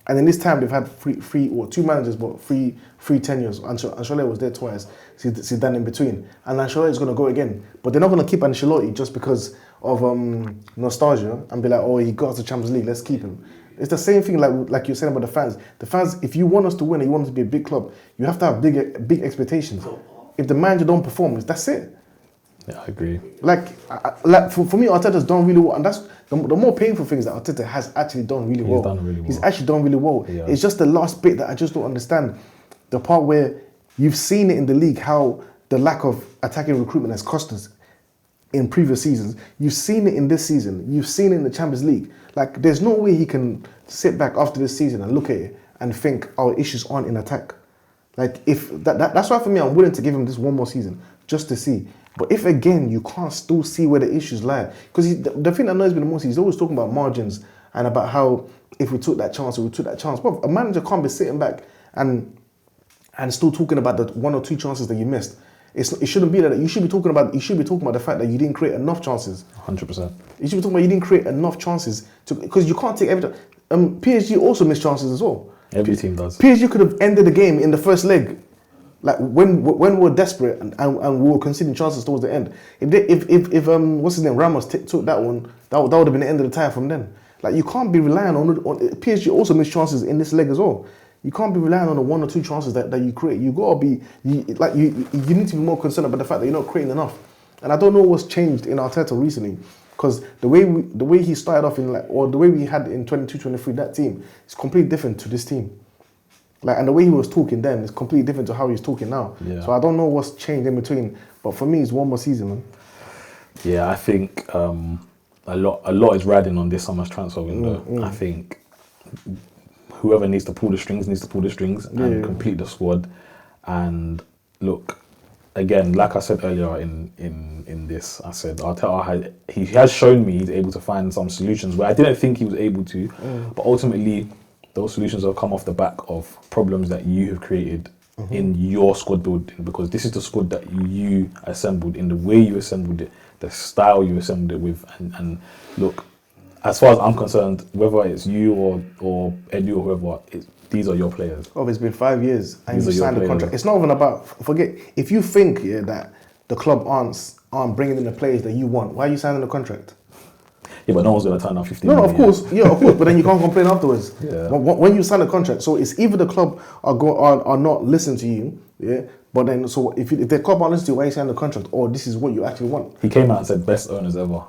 And in this time, they've had 2 managers, but three tenures. Ancelotti was there twice. Zidane in between. And Ancelotti is going to go again. But they're not going to keep Ancelotti just because of nostalgia and be like, oh, he got us the Champions League, let's keep him. It's the same thing like you're saying about the fans. The fans, if you want us to win and you want us to be a big club, you have to have big expectations. If the manager don't perform, that's it. Yeah, I agree. Like for me, Arteta's done really well, and that's the more painful things that Arteta has actually done really well. done really He's well. actually done really well. Yeah. It's just the last bit that I just don't understand. The part where you've seen it in the league, how the lack of attacking recruitment has cost us in previous seasons. You've seen it in this season. You've seen it in the Champions League. Like, there's no way he can sit back after this season and look at it and think our issues aren't in attack. Like, if that's why for me, I'm willing to give him this one more season just to see. But if again you can't still see where the issues lie, because the thing that annoys me the most, he's always talking about margins and about how if we took that chance, But a manager can't be sitting back and still talking about the 1 or 2 chances that you missed. It shouldn't be that. You should be talking about the fact that you didn't create enough chances. 100%. You should be talking about you didn't create enough chances because you can't take every. PSG also missed chances as well. Every team does. PSG could have ended the game in the first leg, like when we were desperate and we were conceding chances towards the end. If what's his name, Ramos took that one, that would have been the end of the tie from then. Like, you can't be relying on PSG also missed chances in this leg as well. You can't be relying on the 1 or 2 chances that you create. You gotta be you need to be more concerned about the fact that you're not creating enough. And I don't know what's changed in Arteta recently, because the way he started off or the way we had in 22-23, that team is completely different to this team. Like, and the way he was talking then is completely different to how he's talking now. Yeah. So I don't know what's changed in between. But for me, it's one more season, man. Yeah, I think a lot is riding on this summer's transfer window. I think whoever needs to pull the strings and complete the squad. And look, again, like I said earlier in this, I said Arteta he has shown me he's able to find some solutions where I didn't think he was able to, but ultimately those solutions have come off the back of problems that you have created in your squad building, because this is the squad that you assembled, in the way you assembled it, the style you assembled it with, and look, as far as I'm concerned, whether it's you or Eddie or whoever, these are your players. Oh, it's been 5 years and These you are your signed the contract. It's not even about, forget, if you think that the club aren't bringing in the players that you want, why are you signing the contract? Yeah, but no one's going to turn out 15 No, million. of course, but then you can't complain afterwards. Yeah. When you sign a contract, so it's either the club are not listening to you, but then so if the club aren't listening to you, why are you signing the contract? Or this is what you actually want. He came out and said best owners ever.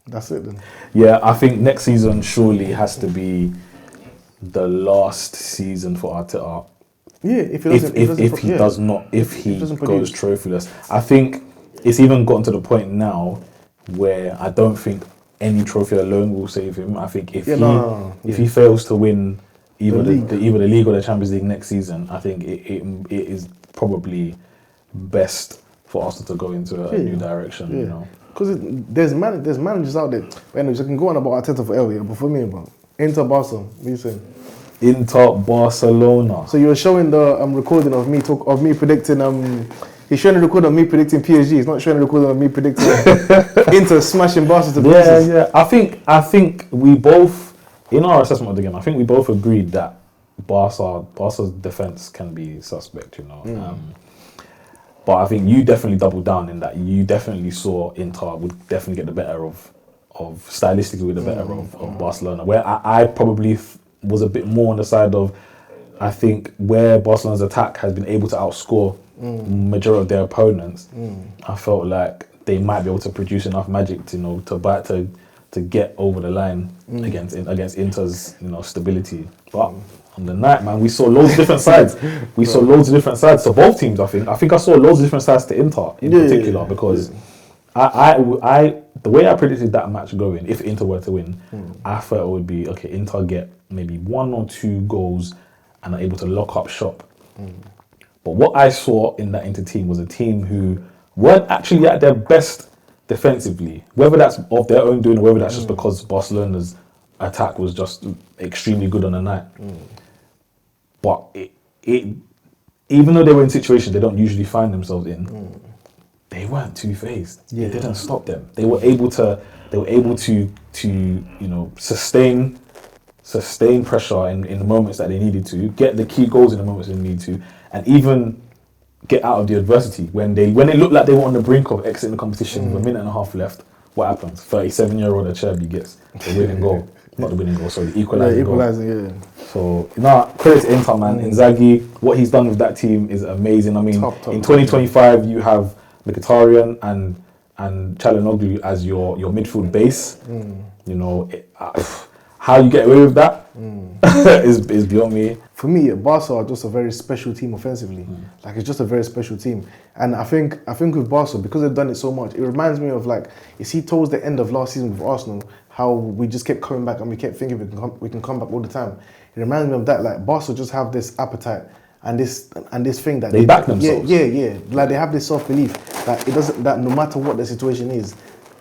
That's it then. Yeah, I think next season surely has to be the last season for Arteta. Yeah, if he goes trophyless. I think it's even gotten to the point now where I don't think any trophy alone will save him. I think if he fails to win either the league or the Champions League next season, I think it is probably best for Arsenal to go into a new direction. You know, because there's managers out there. Anyways, I can go on about Arteta forever, but for me, Inter Barca, what are you saying? Inter Barcelona. So you were showing the recording of me predicting. He's showing the recording of me predicting PSG. He's not showing the recording of me predicting Inter smashing Barca to pieces. Yeah. I think we both, in our assessment of the game, I think we both agreed that Barca's defense can be suspect. You know. But I think you definitely doubled down in that. You definitely saw Inter would definitely get the better of stylistically with the better of Barcelona. Where I probably was a bit more on the side of, I think where Barcelona's attack has been able to outscore majority of their opponents, I felt like they might be able to produce enough magic to get over the line against Inter's stability. But on the night, man, we saw loads of different sides. Saw loads of different sides to both teams. I think I saw loads of different sides to Inter in particular because I the way I predicted that match going, if Inter were to win, I thought it would be okay. Inter get maybe 1 or 2 goals and are able to lock up shop. But what I saw in that Inter team was a team who weren't actually at their best defensively, whether that's of their own doing or whether that's just because Barcelona's attack was just extremely good on the night. But even though they were in situations they don't usually find themselves in, they weren't two-faced. They didn't stop them. They were able to sustain pressure in the moments that they needed to, get the key goals in the moments they needed to, and even get out of the adversity when they looked like they were on the brink of exiting the competition with a minute and a half left. What happens? 37-year-old Acerbi gets the winning goal. Not the winning goal, sorry, the equalising goal. So, credit to Inter, man. Inzaghi, what he's done with that team is amazing. I mean, in 2025, you have Mkhitaryan and Çalhanoğlu as your midfield base. You know, how you get away with that is beyond me. For me, Barca are just a very special team offensively. Like, it's just a very special team. And I think with Barca, because they've done it so much, it reminds me of, like, you see towards the end of last season with Arsenal, how we just kept coming back and we kept thinking we can come back all the time. It reminds me of that. Like, Barca just have this appetite and this thing that they back themselves. Yeah. Like, they have this self-belief that that no matter what the situation is,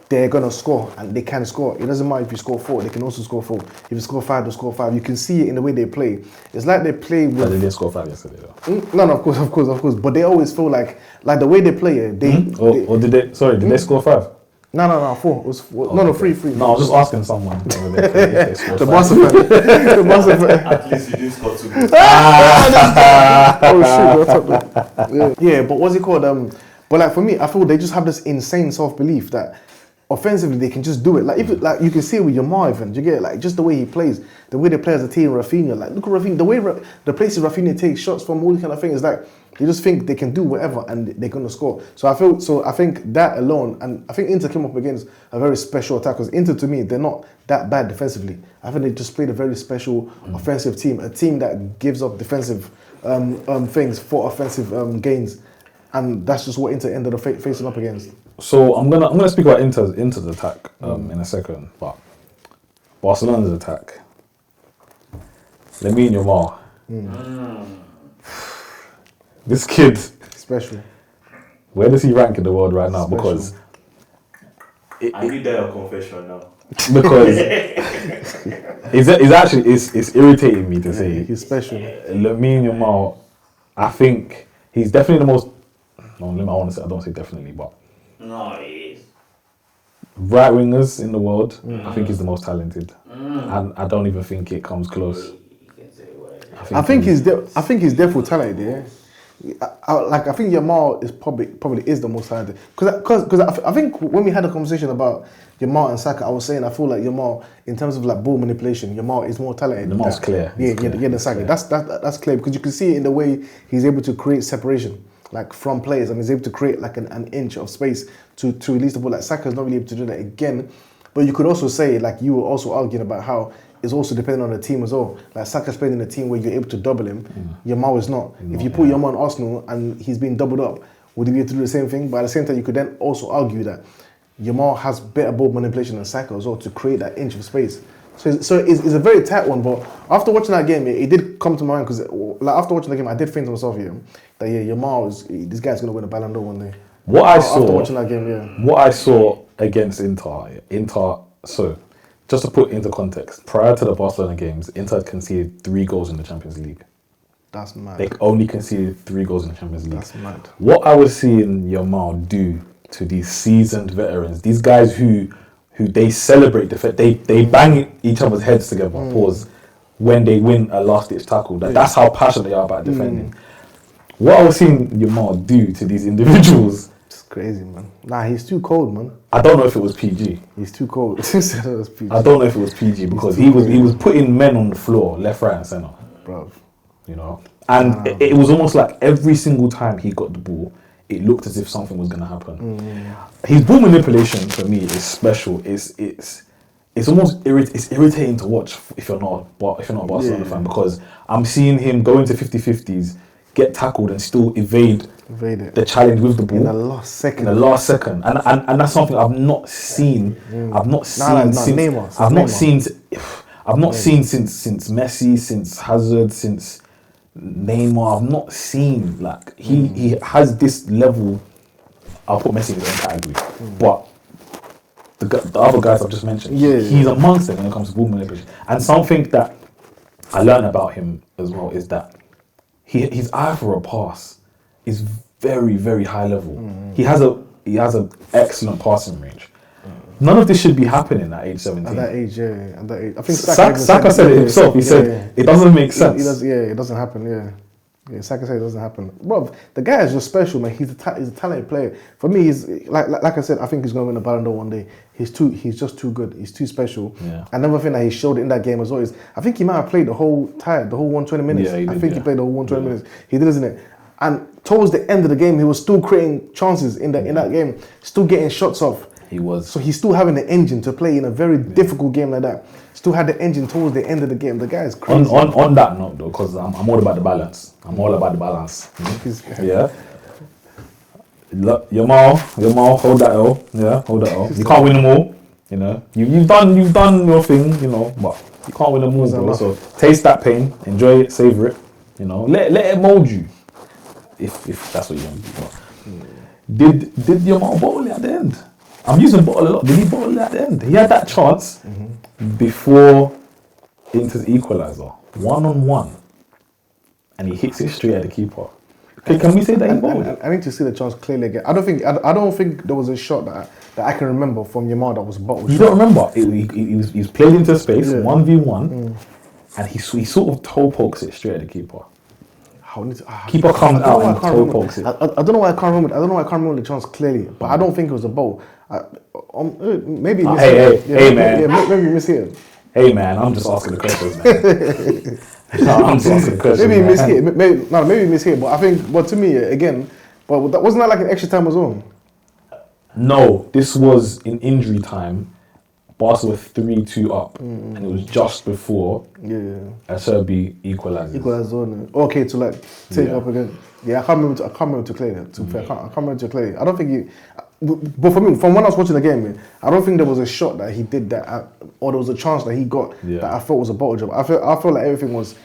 they're gonna score, and they can score. It doesn't matter if you score 4, they can also score 4. If you score 5, they'll score 5. You can see it in the way they play. It's like they play with. But they didn't score 5 yesterday, though. No, of course. But they always feel like the way they play it. Or did they? Sorry, did they score 5? No, 4. It was 4. No, 3. No, I was just asking someone. If they scored The 5. Barca fan. The Barca fan. At least you didn't score 2 goals. Oh shit! Yeah, but what's it called? But like for me, I feel they just have this insane self-belief that offensively they can just do it. Like if you can see it with Yamal, even, do you get it? Like just the way he plays, the way they play as a team. Rafinha, like look at Rafinha, the way the places Rafinha takes shots from, all these kind of things. Like they just think they can do whatever and they're gonna score. So I think that alone, and I think Inter came up against a very special attack, because Inter, to me, they're not that bad defensively. I think they just played a very special offensive team, a team that gives up defensive things for offensive gains. And that's just what Inter ended up facing up against. So I'm gonna speak about Inter's attack in a second, but Barcelona's attack. Lamine Yamal. This kid, Special. where does he rank in the world right now? Special. Because I need that confession now. because it's irritating me to say He's special. Lamine Yamal. I think he's definitely the most. No, I want to say, I don't say definitely, but No, he is. right wingers in the world, I think he's the most talented, and I don't even think it comes close. You can say whatever. I think he's definitely talented. Yeah, I think Yamal is probably is the most talented. Because I think when we had a conversation about Yamal and Saka, I was saying I feel like Yamal, in terms of like ball manipulation, Yamal is more talented. Yamal's clear. Yeah, than Saka. That's clear, because you can see it in the way he's able to create separation, like from players, and he's able to create like an inch of space to release the ball. Like Saka's not really able to do that again. But you could also say, like you were also arguing about how it's also depending on the team as well. Like Saka's playing in a team where you're able to double him. Yamal is not. If you put Yamal on Arsenal and he's being doubled up, would he be able to do the same thing? But at the same time, you could then also argue that Yamal has better ball manipulation than Saka as well to create that inch of space. So it's a very tight one. But after watching that game, it did come to mind, because like after watching the game, I did think to myself that Yamal this guy's gonna win a Ballon d'Or one day. After watching that game, What I saw against Inter. So just to put into context, prior to the Barcelona games, Inter had conceded 3 goals in the Champions League. That's mad. They only conceded 3 goals in the Champions League. That's mad. What I was seeing Yamal do to these seasoned veterans, these guys who they celebrate they bang each other's heads together, pause, when they win a last-ditch tackle. That's how passionate they are about defending. What I was seeing Yamal do to these individuals, It's crazy, man. Nah, he's too cold, man. I don't know if it was PG. He's too cold. PG. I don't know if it was PG, because he was putting men on the floor, left, right, and center. Bro. You know, and it was almost like every single time he got the ball, it looked as if something was going to happen. His ball manipulation for me is special. It's almost irritating to watch if you're not a Barcelona fan, because I'm seeing him go into 50-50s, get tackled, and still evade it. the challenge with the ball In the last second. and that's something I've not seen. I've not seen since Neymar. I've not seen since Messi, since Hazard, since Neymar. I've not seen, like, he has this level. I'll put Messi in the own category, but the other guys I've just mentioned, he's amongst them when it comes to ball manipulation. And something that I learned about him as well is that his eye for a pass is very, very high level. He has an excellent passing range. None of this should be happening at age 17. At that age, at that age. I think Saka said it himself. He said it doesn't make sense. It doesn't happen. Yeah, Saka said it doesn't happen. Bro, the guy is just special, man. He's a talented player. For me, he's like I said, I think he's going to win a Ballon d'Or one day. He's just too good. He's too special. Yeah. Another thing that he showed in that game as well is, I think he might have played the whole 120 minutes. Yeah, he did, I think he played the whole 120 minutes. He did, isn't it? And towards the end of the game, he was still creating chances in that game, still getting shots off. He was. So he's still having the engine to play in a very difficult game like that. Still had the engine towards the end of the game. The guy is crazy. On that note though, because I'm all about the balance. I'm all about the balance. Yeah. Look, Yamal, hold that L. Yeah, hold that L. You can't win them all. You know, you've done your thing. You know, but you can't win them all, bro. So taste that pain, enjoy it, savor it. You know, let it mold you. If that's what you want to do. Did Yamal bottle it at the end? I'm using bottle a lot. Did he bottle it at the end? He had that chance before Inter's equaliser, 1-on-1, and he hits it straight at the keeper. Can we say that he bottled it? I need to see the chance clearly again. I don't think there was a shot that I can remember from Yamal that was bottled. You don't remember? He's played into space, 1v1, and he sort of toe pokes it straight at the keeper. Keeper comes out and toe pokes it. I don't know why I can't remember. I don't know why I can't remember the chance clearly, but I don't think it was a ball. Maybe. Hey, man. Maybe you mishit it. Hey man, I'm just asking the questions, man. I'm just asking the questions. Maybe you mishit it. Maybe you mishit it. But I think, to me again, but wasn't that like an extra time as well? No, this was in injury time. Barca were 3-2 up, and it was just before Acerbi equalised. Okay, to like take up again. Yeah, I can't remember to clear it. To be fair, I can't remember to clear it. I don't think he. But for me, from when I was watching the game, I don't think there was a shot that he did that, or there was a chance that he got that I thought was a bottle job. I felt like everything was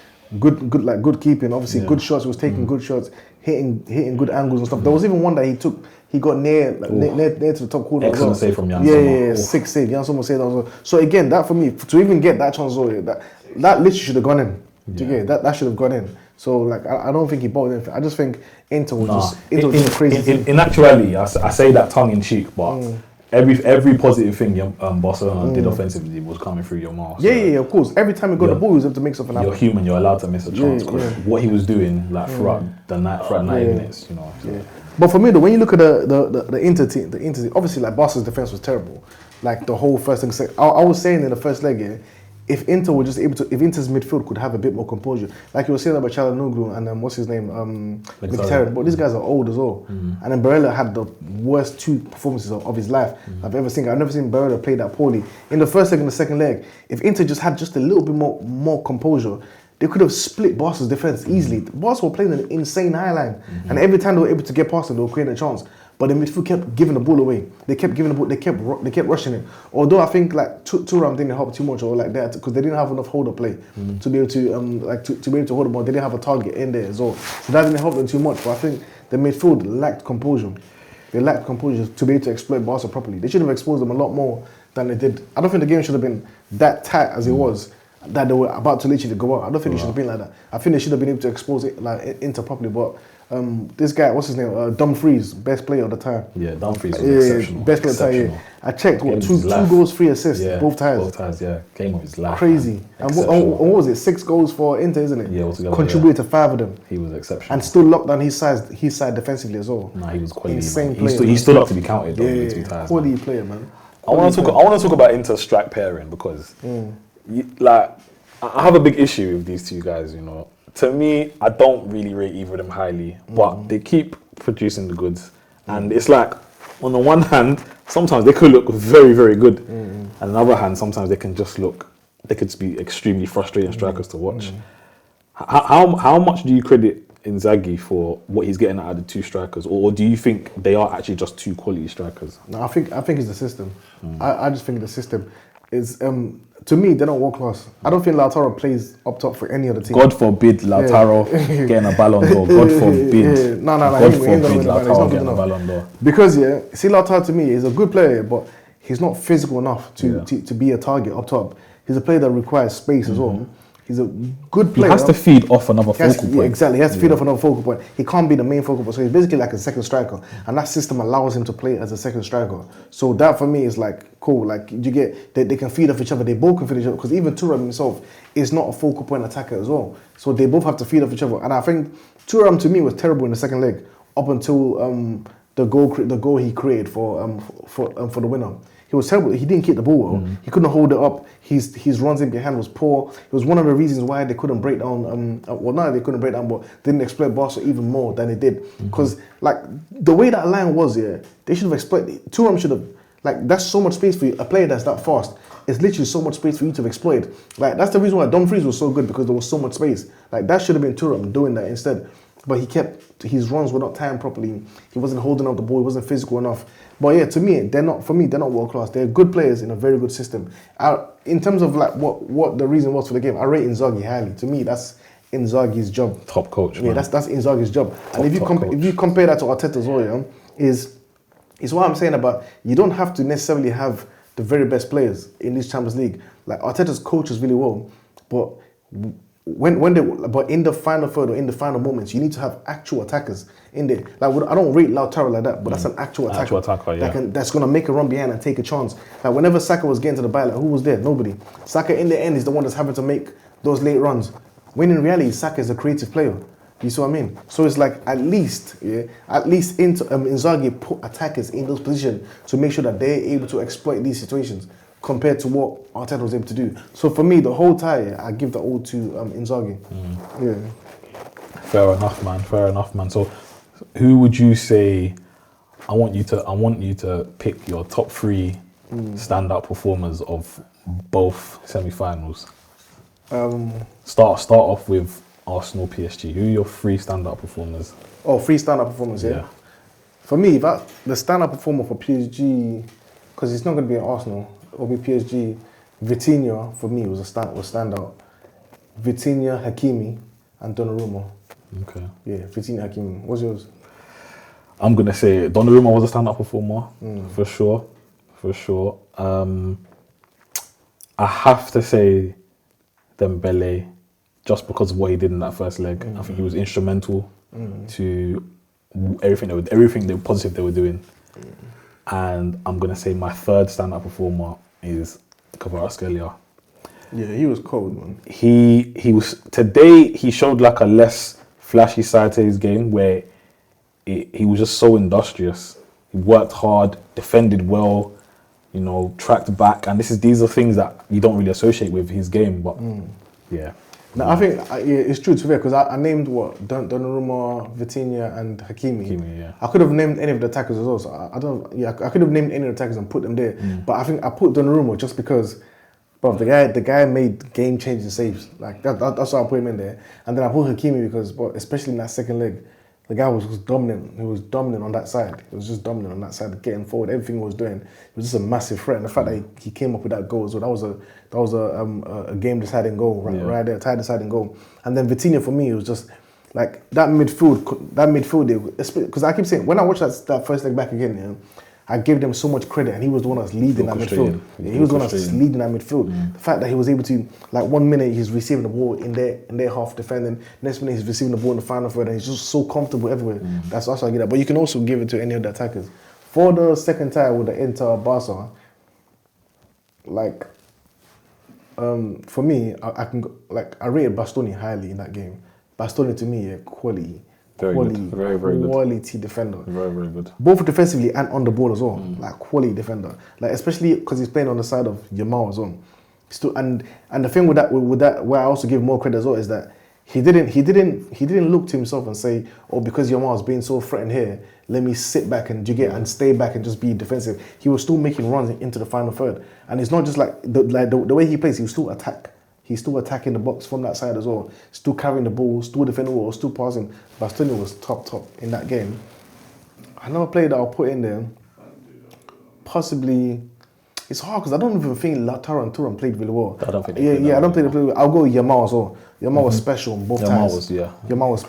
good keeping. Obviously, good shots. He was taking good shots, hitting good angles and stuff. There was even one that he took. He got near to the top corner. Excellent save from Jan Sommer. Yeah, 6 save. Jan Sommer saved that also. So again, that for me, to even get that chance, that literally should have gone in. Do you get it? That should have gone in. So like, I don't think he bought anything. I just think Inter was just crazy. In actuality, I say that tongue in cheek, but every positive thing Barcelona did offensively was coming through your mouth. So yeah, of course. Every time he got the ball, he was able to make something happen. You're human. You're allowed to miss a chance because what he was doing like throughout the night, throughout 90 minutes, you know. So. But for me, though, when you look at the Inter team, obviously like Barca's defense was terrible. Like the whole first and second. I was saying in the first leg, if Inter were just able to, if Inter's midfield could have a bit more composure, like you were saying about Çalhanoğlu and what's his name, Mkhitaryan, but these guys are old as well. And then Barella had the worst 2 performances of his life I've ever seen. I've never seen Barella play that poorly. In the first leg and the second leg, if Inter just had just a little bit more composure, they could have split Barca's defense easily. Barca were playing an insane high line, and every time they were able to get past them, they were creating a chance. But the midfield kept giving the ball away. They kept giving the ball. They kept rushing it. Although I think like Thuram didn't help too much or like that because they didn't have enough hold up play to be able to to be able to hold the ball. They didn't have a target in there as well, so that didn't help them too much. But I think the midfield lacked composure. They lacked composure to be able to exploit Barca properly. They should have exposed them a lot more than they did. I don't think the game should have been that tight as it was. That they were about to literally go out. I don't think it should have been like that. I think they should have been able to expose it like Inter properly. But this guy, what's his name? Dumfries, best player of the time. Yeah, Dumfries was exceptional. Best player of the time. Yeah. I checked. Two goals, 3 assists, both ties. Both ties, yeah. Game of his life. Crazy. And what was it? 6 goals for Inter, isn't it? Yeah, altogether. Contributed to 5 of them. He was exceptional. And still locked down his side defensively as well. Nah, he was quality. Insane player. He stood up to be counted. Yeah, quality player, man. I want to talk about Inter's strike pairing because, I have a big issue with these two guys, you know. To me, I don't really rate either of them highly, but they keep producing the goods. And it's like, on the one hand, sometimes they could look very, very good. And on the other hand, sometimes they can just they could be extremely frustrating strikers to watch. How much do you credit Inzaghi for what he's getting out of the 2 strikers? Or do you think they are actually just 2 quality strikers? No, I think it's the system. I just think the system is... to me, they're not world class. I don't think Lautaro plays up top for any other team. God forbid Lautaro getting a Ballon d'Or. God forbid. No. God forbid Lautaro getting a Ballon d'Or. Because see, Lautaro to me is a good player, but he's not physical enough to be a target up top. He's a player that requires space as well. He's a good player. He has to feed off another focal point. Yeah, exactly. He has to feed off another focal point. He can't be the main focal point. So he's basically like a second striker. And that system allows him to play as a second striker. So that for me is like cool. Like you get, they can feed off each other. They both can feed each other. Because even Thuram himself is not a focal point attacker as well. So they both have to feed off each other. And I think Thuram to me was terrible in the second leg up until the goal he created for the winner. He was terrible. He didn't keep the ball well. He couldn't hold it up. His runs in behind was poor. It was one of the reasons why they couldn't break down. Well, not they couldn't break down, but didn't exploit Barca even more than they did. Because like the way that line was, yeah, they should have exploited. Thuram should have. Like that's so much space for you. A player that's that fast. It's literally so much space for you to have exploited. Like that's the reason why Dumfries was so good, because there was so much space. Like that should have been Thuram doing that instead. But his runs were not timed properly. He wasn't holding up the ball. He wasn't physical enough. But yeah, to me, they're not world class. They're good players in a very good system. In terms of like what the reason was for the game, I rate Inzaghi highly. To me, that's Inzaghi's job. Top coach. Yeah, man. that's Inzaghi's job. And if you compare that to Arteta as well, yeah, is what I'm saying about you don't have to necessarily have the very best players in this Champions League. Like Arteta's coaches really well, but but in the final third or in the final moments, you need to have actual attackers in there. Like I don't rate Lautaro like that, but that's an actual attacker. Actual attacker, yeah. That's gonna make a run behind and take a chance. Like whenever Saka was getting to the byline, who was there? Nobody. Saka in the end is the one that's having to make those late runs. When in reality, Saka is a creative player. You see what I mean? So it's like at least Inzaghi put attackers in those positions to make sure that they're able to exploit these situations compared to what Arteta was able to do. So for me, the whole tie, I give that all to Inzaghi. Yeah. Fair enough, man. So who would you say? I want you to pick your top 3 standout performers of both semi-finals. Start off with Arsenal PSG. Who are your 3 standout performers? Oh, 3 standout performers, yeah. For me, the standout performer for PSG, because it's not going to be an Arsenal, it'll be PSG. Vitinha for me was standout. Vitinha, Hakimi, and Donnarumma. Okay. Yeah, Vitinha, Hakimi. What's yours? I'm gonna say Donnarumma was a standout performer for sure. I have to say Dembele, just because of what he did in that first leg. I think he was instrumental to everything the positive they were doing. And I'm gonna say my 3rd standout performer is Kvaratskhelia. Yeah, he was cold, man. He was today. He showed like a less flashy side to his game, where he was just so industrious. He worked hard, defended well, tracked back, and these are things that you don't really associate with his game. But yeah. No, I think it's true to be, because I named Donnarumma, Vitinha, and Hakimi. Yeah. I could have named any of the attackers as well. So I could have named any of the attackers and put them there. But I think I put Donnarumma just because, bro, the guy made game-changing saves. Like that's why I put him in there. And then I put Hakimi because, especially in that second leg, the guy was dominant. He was dominant on that side. He was just dominant on that side, getting forward. Everything he was doing, it was just a massive threat. And the fact that he came up with that goal as well, that was a game-deciding goal right there, tie-deciding goal. And then Vitinha for me, it was just like that midfield. Because I keep saying when I watch that first leg back again, I gave them so much credit, and he was the one that's leading that midfield. He was the one that's leading that midfield. The fact that he was able to, like, 1 minute he's receiving the ball in their half defending, next minute he's receiving the ball in the final third, and he's just so comfortable everywhere. That's also I get that. But you can also give it to any of the attackers. For the second tie with the Inter Barça, like, for me, I rated Bastoni highly in that game. Bastoni to me, quality. Very good. Very good. Quality defender. Very, very good. Both defensively and on the ball as well. Like quality defender. Like especially because he's playing on the side of Yamal as well. And the thing with that, where I also give more credit as well, is that he didn't look to himself and say, oh, because Yamal's being so threatened here, let me sit back and and stay back and just be defensive. He was still making runs into the final third. And it's not just like the way he plays, he will still attack. He's still attacking the box from that side as well. Still carrying the ball, still defending the ball, still passing. Bastoni was top in that game. Another player that I'll put in there, possibly, it's hard because I don't even think Lautaro and Thuram played really well. I don't think I don't think they played well. I'll go with Yamal as well. Yamal was special in both ties. Yamal was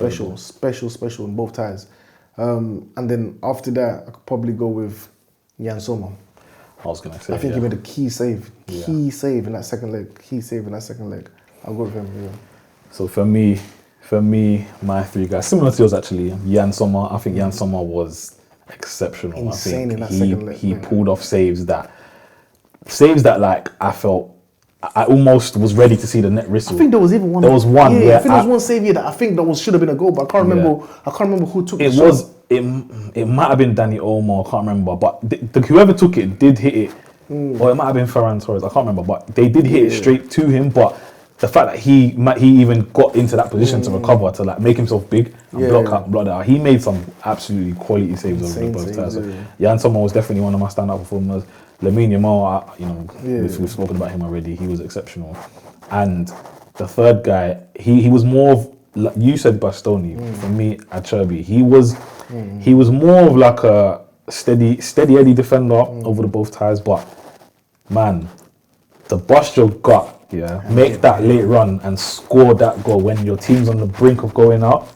special in both ties. And then after that, I could probably go with Jan Sommer. I was gonna say. I think he made a key save in that second leg. I'll go with him. Yeah. So for me, my 3 guys, similar to yours actually. Jan Sommer. I think Jan Sommer was exceptional. Insane I think in that second leg. He pulled off saves that like I felt. I almost was ready to see the net whistle. I think there was even one. There was one. Yeah, I think there was one save here that I think should have been a goal, but I can't remember. I can't remember who took it. It might have been Danny Olmo. I can't remember, but whoever took it did hit it or it might have been Ferran Torres. I can't remember, but they did hit it straight to him. But the fact that he even got into that position to recover, to like make himself big and block that out, he made some absolutely quality saves over both times. So Jan Sommer was definitely one of my standout performers. Lamine Yamal, we've spoken about him already. He was exceptional. And the third guy, he was more of, like you said, Bastoni. For me, Acerbi, he was more of like a steady Eddie defender over the both ties. But man, to bust your gut, make that late run and score that goal when your team's on the brink of going up.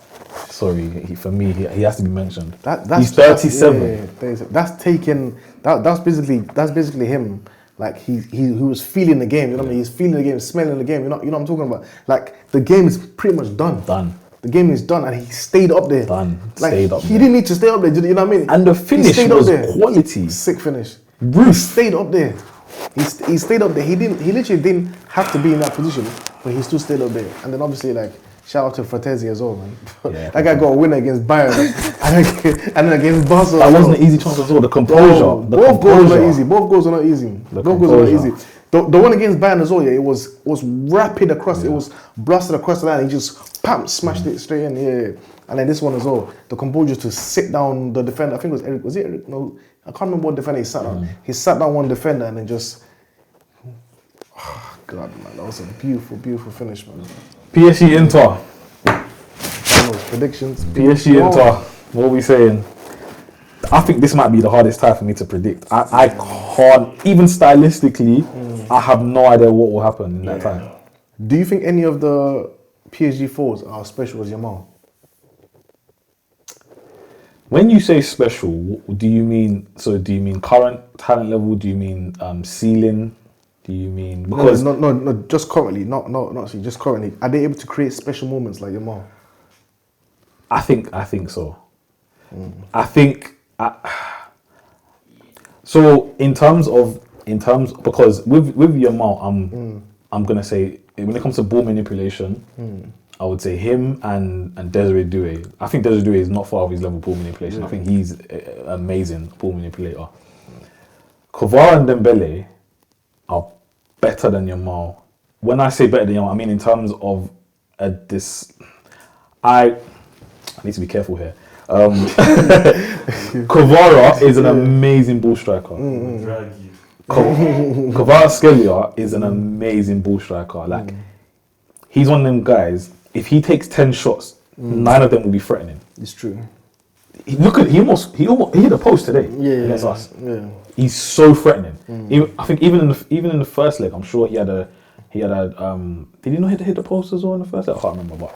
Sorry, for me, he has to be mentioned. He's 37. That's basically him. Like he was feeling the game. You know what I mean? He's feeling the game, smelling the game. You know what I'm talking about. Like the game is pretty much done. The game is done, and he stayed up there. He didn't need to stay up there. You know what I mean? And the finish was quality. Sick finish. He stayed up there. He stayed up there. He literally didn't have to be in that position, but he still stayed up there. And then obviously, like, shout out to Fratesi as well, man. That guy got a win against Bayern and then against Barca. That wasn't an easy chance at all. The composure. Both goals were not easy. Both goals were not easy. The one against Bayern as well, it was rapid across. It was blasted across the line. He just smashed it straight in. And then this one as well, the composure to sit down the defender. I think it was Eric. Was it Eric? No, I can't remember what defender he sat on. He sat down one defender and then just. Oh, God, man, that was a beautiful, beautiful finish, man. PSG Inter. Predictions. PSG Inter. What are we saying? I think this might be the hardest tie for me to predict. I can't, even stylistically, I have no idea what will happen in that time. Do you think any of the PSG forwards are as special as Yamal? When you say special, do you mean current talent level? Do you mean ceiling? Do you mean because no, just currently, not actually, just currently. Are they able to create special moments like Yamal? I think so. I think so in terms because with Yamal, I'm gonna say when it comes to ball manipulation, I would say him and Desiree Doué. I think Desiree Doué is not far off his level ball manipulation. I think he's an amazing ball manipulator. Kvara and Dembele are better than Yamal. When I say better than Yamal, I mean in terms of I need to be careful here. Kvara is an amazing ball striker. Kvaratskhelia is an amazing ball striker. Like he's one of them guys. If he takes 10 shots, 9 of them will be threatening. It's true. He hit a post today against us. Yeah. He's so threatening. I think even in the first leg, I'm sure he had a did he not hit the post as well in the first leg? I can't remember, but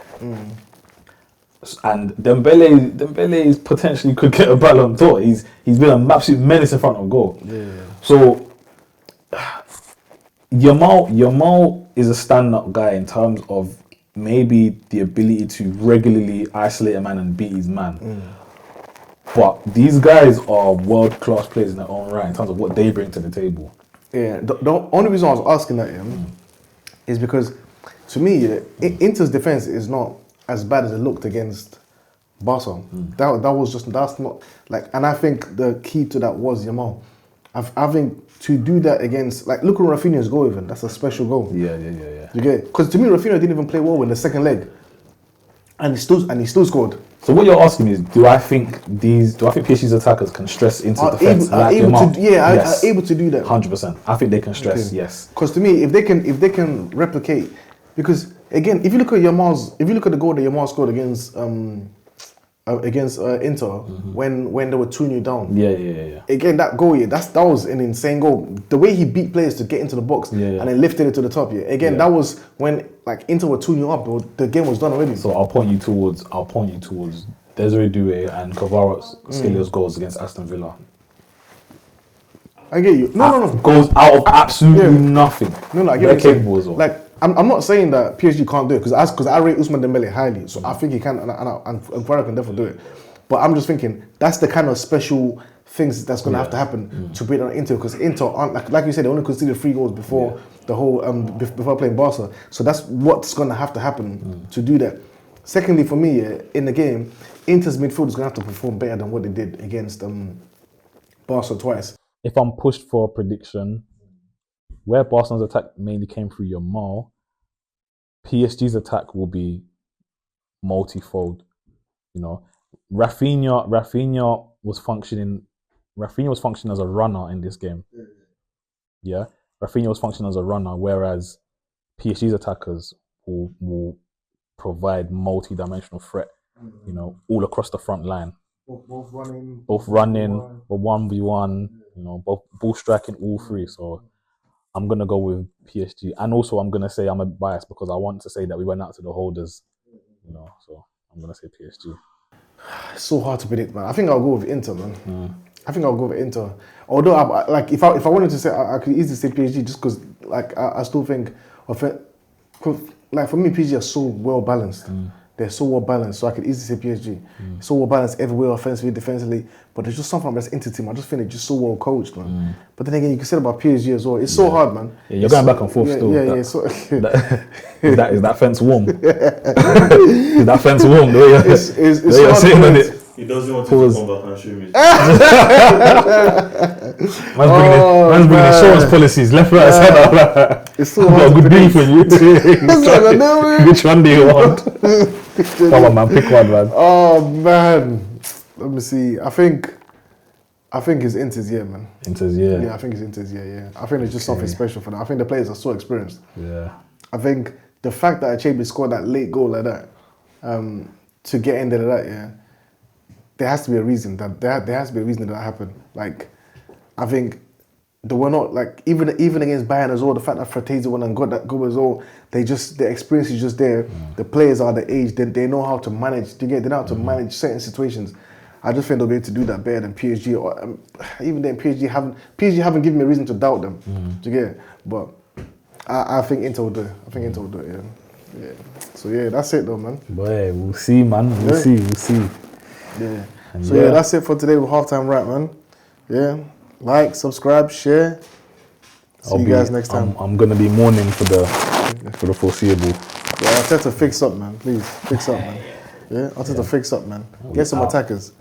and Dembele potentially could get a Ballon d'Or. He's been an absolute menace in front of goal. So Yamal is a stand-up guy in terms of maybe the ability to regularly isolate a man and beat his man. But these guys are world-class players in their own right in terms of what they bring to the table. Yeah, the only reason I was asking that is because to me, Inter's defense is not as bad as it looked against Barca. That's not like, and I think the key to that was Yamal. I think to do that against, like, look at Rafinha's goal even. That's a special goal. Yeah. You get it? Because to me, Rafinha didn't even play well in the second leg, and he still scored. So what you're asking is, do I think PSG's attackers can stress into defense are able to do that? 100%. I think they can stress. Okay. Yes. Because to me, if they can replicate, because again, if you look at the goal that Yamal scored against Inter when they were 2-0 down. Yeah. Again, that goal, that was an insane goal. The way he beat players to get into the box and then lifted it to the top. Again, that was when like Inter were 2-0 up. The game was done already. So I'll point you towards Desiree Doué and Kvaratskhelia goals against Aston Villa. I get you. No. Goals out of absolutely nothing. No, I get They're capable as well. Like, I'm not saying that PSG can't do it because I rate Ousmane Dembele highly, so I think he can, and Kvara can definitely do it. But I'm just thinking that's the kind of special things that's going to have to happen to beat Inter, because Inter aren't like you said, they only conceded 3 goals before the whole before playing Barca. So that's what's going to have to happen to do that. Secondly, for me, in the game, Inter's midfield is going to have to perform better than what they did against Barca twice. if I'm pushed for a prediction, where Barcelona's attack mainly came through Yamal, PSG's attack will be multifold. You know, Rafinha was functioning as a runner in this game. Yeah, Rafinha was functioning as a runner, whereas PSG's attackers will provide multi-dimensional threat. You know, all across the front line. Both running, or 1v1. You know, both ball striking all three. So I'm gonna go with PSG, and also I'm gonna say I'm a bias because I want to say that we went out to the holders. You know, so I'm gonna say PSG. It's so hard to predict, man. I think I'll go with Inter, man. I think I'll go with Inter. Although, like, if I wanted to say, I could easily say PSG just because, like, I still think, like, for me, PSG are so well balanced. They're so well balanced, so I could easily say PSG. So well balanced everywhere, offensively, defensively. But there's just something about this Inter team. I just think they're just so well coached, man. But then again, you can say about PSG as well. It's so hard, man. Yeah, you're going back and forth still. Yeah. So, is that fence warm? Is that fence warm? The way you're hard saying to on it. He doesn't want you to come back and show me. Man's bringing insurance policies left, right, centre. It's so hard Got a to good deal predict. for you. Which one do you want? Come on, man. Pick one, man. Oh man, let me see. I think it's Inter's year, man. Inter's year. Yeah, I think it's Inter's year. Yeah, I think it's just something special for them. I think the players are so experienced. Yeah. I think the fact that Achebe scored that late goal like that, to get into that, yeah, there has to be a reason that that happened. Like, I think they were not like even against Bayern as well. The fact that Fratese went and got that goal as well, the experience is just there. The players are the age. They know how to manage. They know how to manage certain situations. I just think they'll be able to do that better than PSG. Or even then, PSG haven't given me a reason to doubt them. Do you get it? But I think Inter will do it. I think Inter will do it. Yeah. So yeah, that's it though, man. Boy, we'll see, man. We'll see. Yeah. So yeah, that's it for today with Halftime Rant, man. Yeah. Like, subscribe, share. See you guys next time. I'm gonna be mourning for the foreseeable. Yeah, I'll try to fix up, man. Please, fix up, man. Yeah, I'll try to fix up, man. Get some attackers.